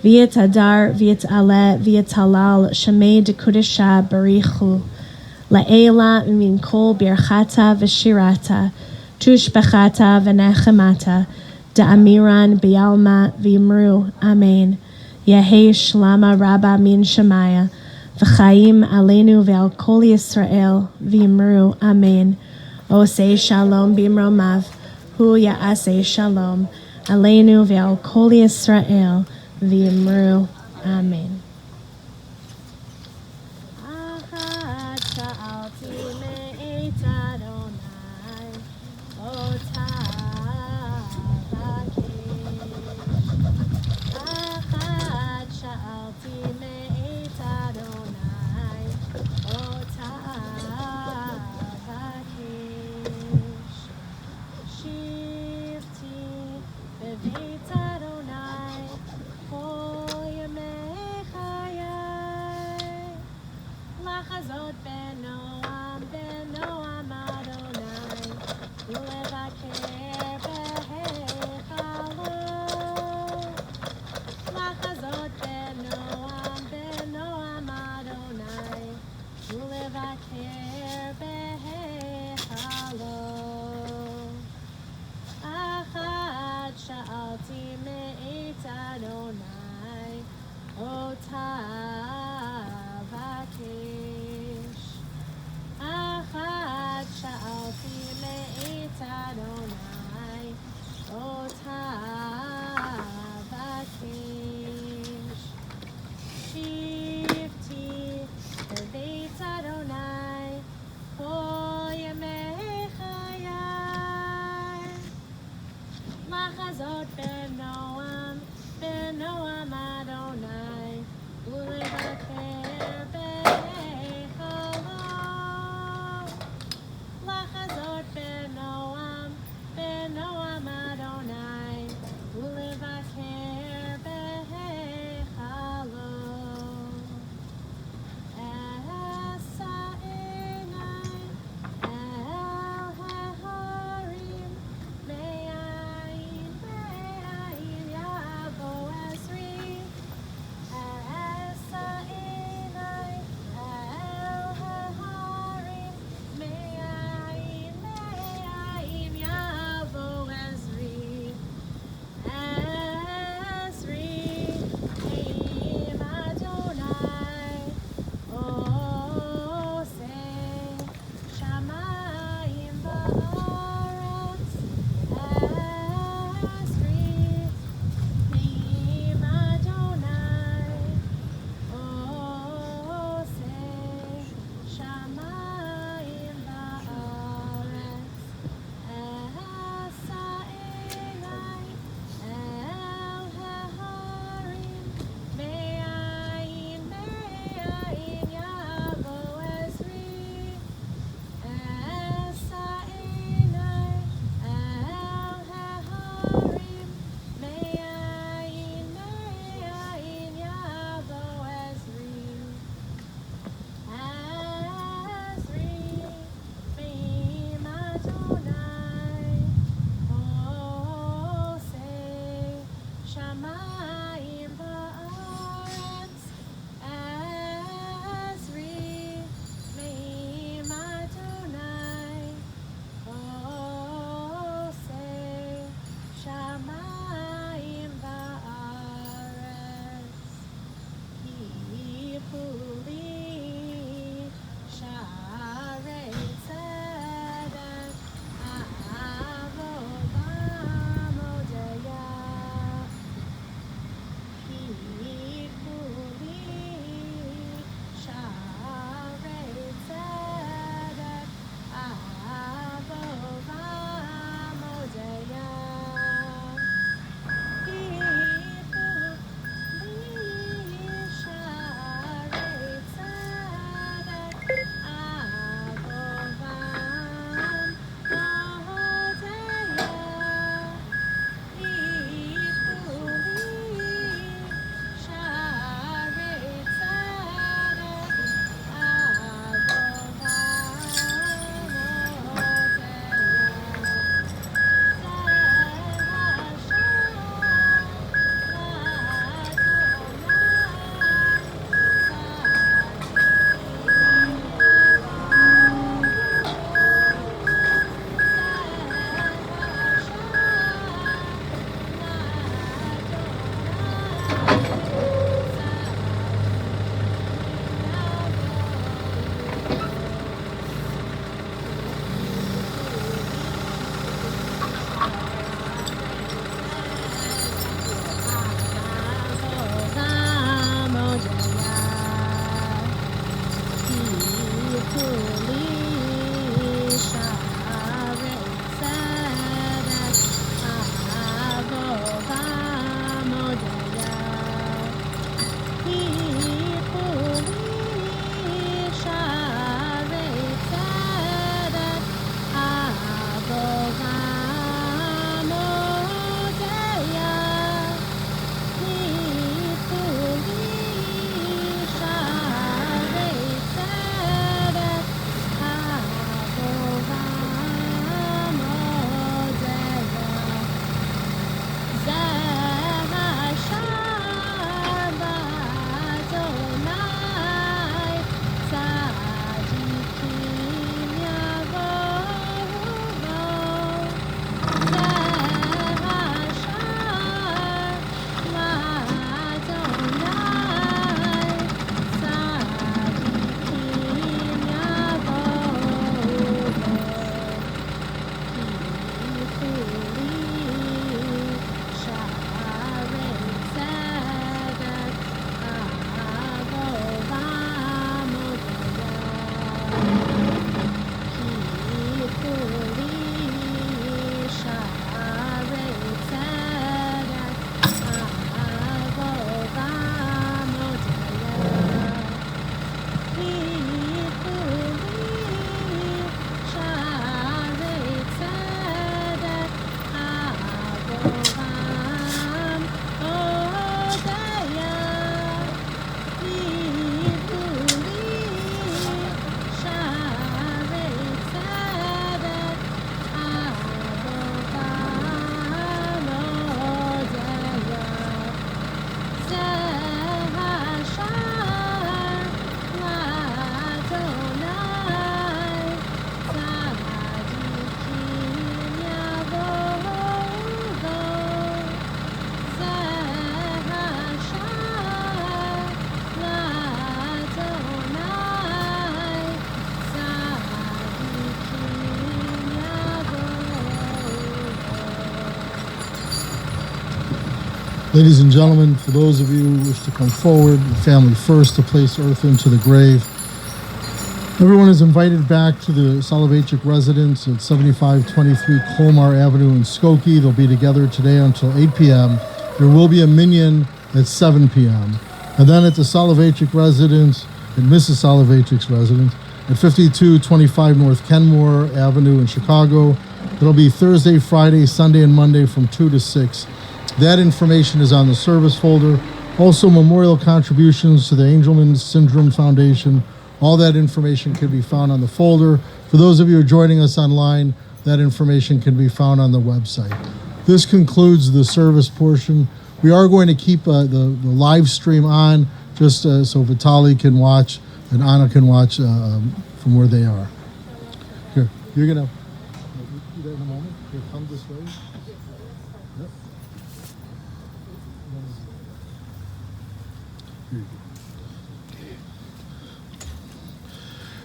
V'yit Hadar, V'yit Ale, V'yit Halal, Shemei Dekudesha Barichu, La'ela Min Kol Birchata V'Shirata, Tushbechata V'Nechemata, Da'amiran B'Yalma V'Imru, Amen. Yehei Shlama Rabba Min Shemaya, V'Chaim Aleinu V'Al Kol Yisrael, V'Imru, Amen. Osei Shalom B'Imromav, Hu Ya'asei Shalom, Aleinu V'Al Kol Yisrael, V'Imru, Amen. Achat sha'alti me'et Adonai, otavakesh. Achat sha'alti me'et Adonai, otavakesh. Shivti beveit Adonai, Lachazot ben Noam Adonai, ulevaker behechalo. Lachazot ben Noam Adonai, ulevaker behechalo. Achat sha'alti me'et Adonai, otavakesh. Achat sha'alti me'et Adonai, otavakesh. Shivti beveit Adonai, kol yemei chayai. Lachazot ben Noam Adonai, ulevaker behechalo. Lachazot ben Noam Adonai, ulevaker behechalo. Esa einai el haharim, me'ayin yavo esri. Esa einai el haharim, me'ayin yavo esri. Esri im Adonai, oseh shamayim va'aretz. Esri im Adonai, oseh shamayim va'aretz. Esa einai el haharim, me'ayin yavo esri. Esa einai el haharim, me'ayin yavo esri. Esri im Adonai, oseh shamayim va'aretz. Esri im Adonai, oseh shamayim va'aretz. Ladies and gentlemen, for those of you who wish to come forward, the family first, to place earth into the grave, everyone is invited back to the Soloveychik residence at 7523 Colmar Avenue in Skokie. They'll be together today until 8 p.m. There will be a minyan at 7 p.m. And then at the Soloveychik residence, at Mrs. Soloveychik's residence, at 5225 North Kenmore Avenue in Chicago. It'll be Thursday, Friday, Sunday, and Monday from 2 to 6. That information is on the service folder. Also, memorial contributions to the Angelman Syndrome Foundation. All that information can be found on the folder. For those of you who are joining us online, that information can be found on the website. This concludes the service portion. We are going to keep the live stream on just so Vitali can watch and Anna can watch from where they are. Here, you're going to do that in a moment. Here, come this way. Yep. Here you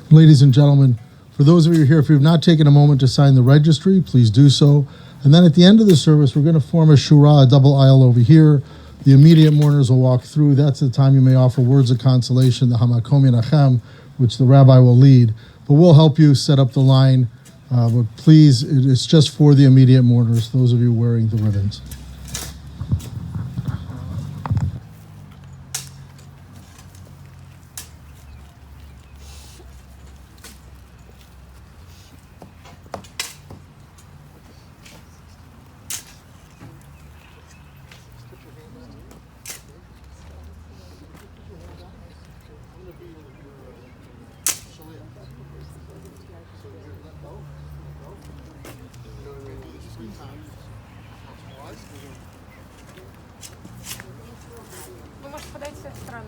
go. Ladies and gentlemen, for those of you here, if you have not taken a moment to sign the registry, please do so. And then at the end of the service, we're going to form a shura, a double aisle over here. The immediate mourners will walk through. That's the time you may offer words of consolation, the Hamakom Yenachem, which the rabbi will lead. But we'll help you set up the line. But please, it's just for the immediate mourners, those of you wearing the ribbons. Вы можете подать с этой стороны.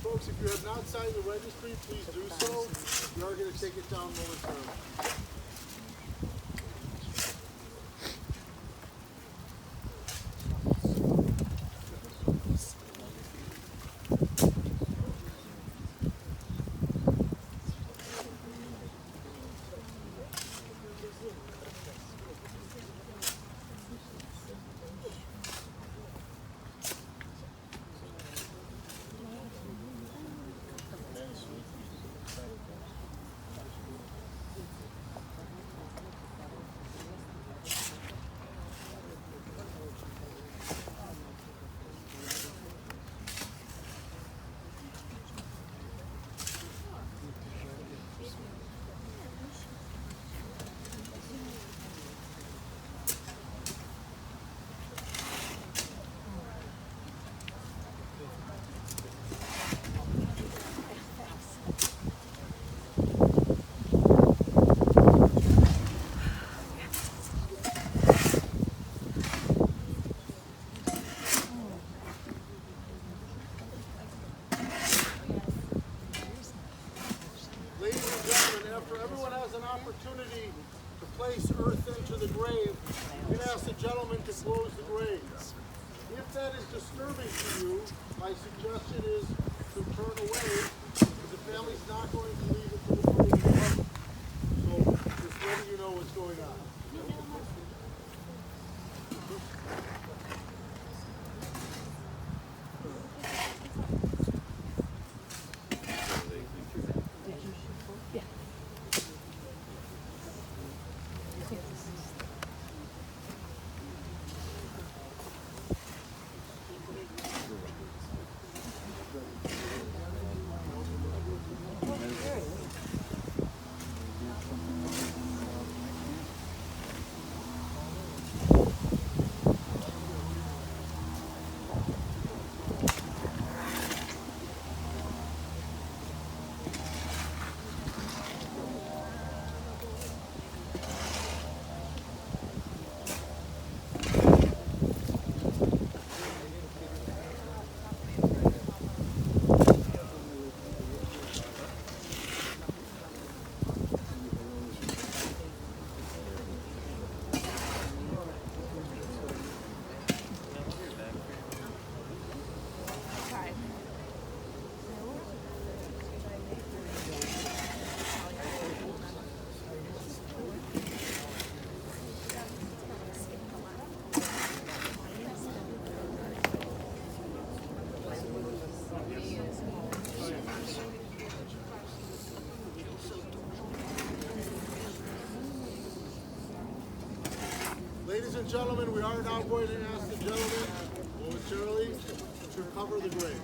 Folks, if you have not signed the registry, please do so. We are going to take it down momentarily. Opportunity to place earth into the grave, I'm going to ask the gentleman to close the grave. If that is disturbing to you, my suggestion is to turn away, because the family's not going to leave it to the grave is covered. So just letting you know what's going on. Ladies and gentlemen, we are now going to ask the gentleman momentarily to cover the grave.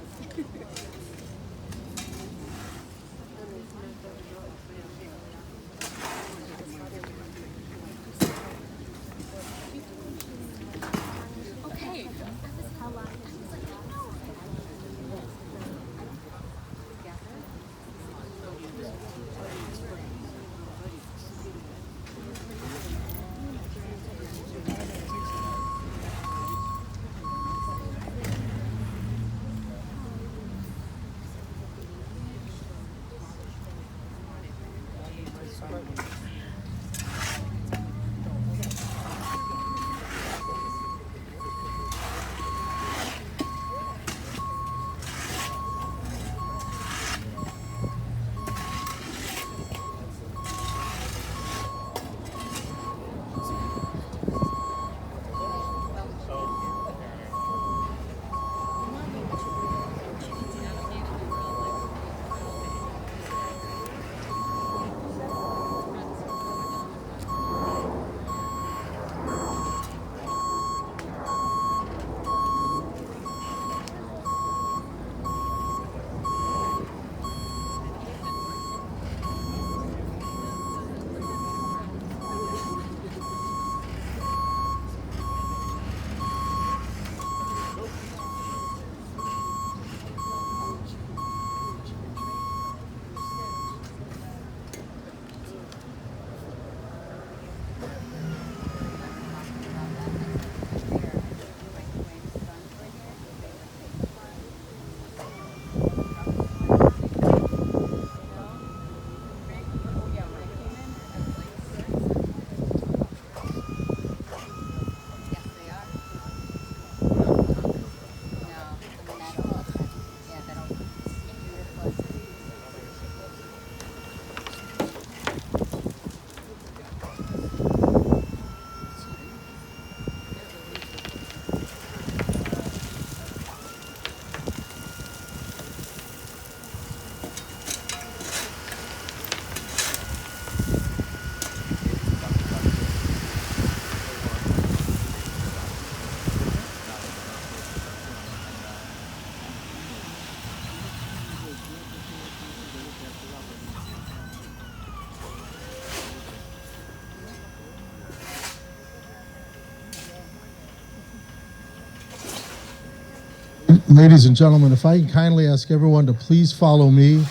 Ladies and gentlemen, if I can kindly ask everyone to please follow me,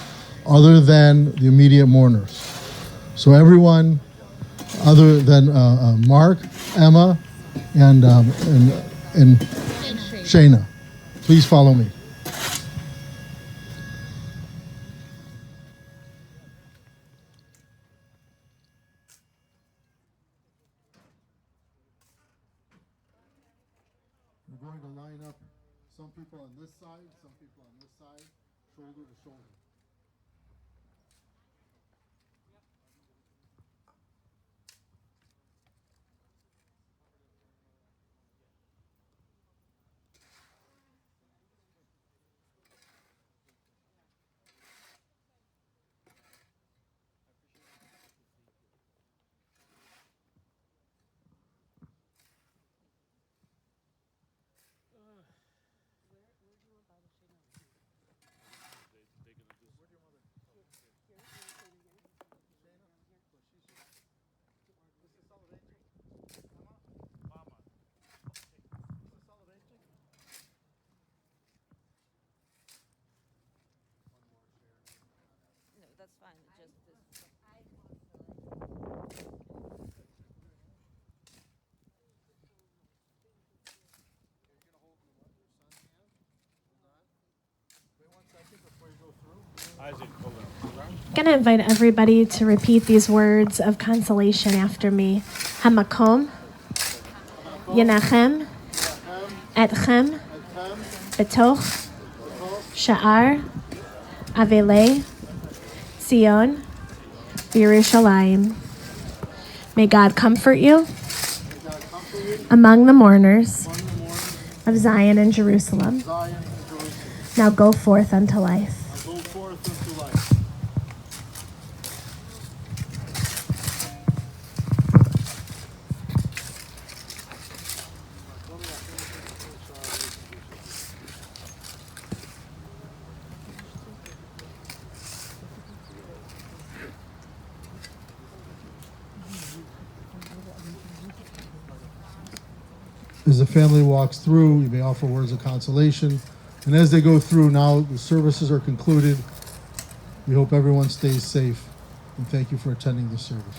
other than the immediate mourners. So everyone other than Mark, Emma, and Shayna, please follow me. We're going to line up some people on this side, some people on this side, shoulder to shoulder. that's fine. Just this. I'm going to invite everybody to repeat these words of consolation after me. Hamakom, Yenachem, Etchem, Betoch, Sha'ar, Avele, Zion, Yerushalayim. May God comfort you among the mourners of Zion and Jerusalem. Now go forth unto life. Go forth into life. As the family walks through, you may offer words of consolation. And as they go through, now the services are concluded. We hope everyone stays safe. And thank you for attending this service.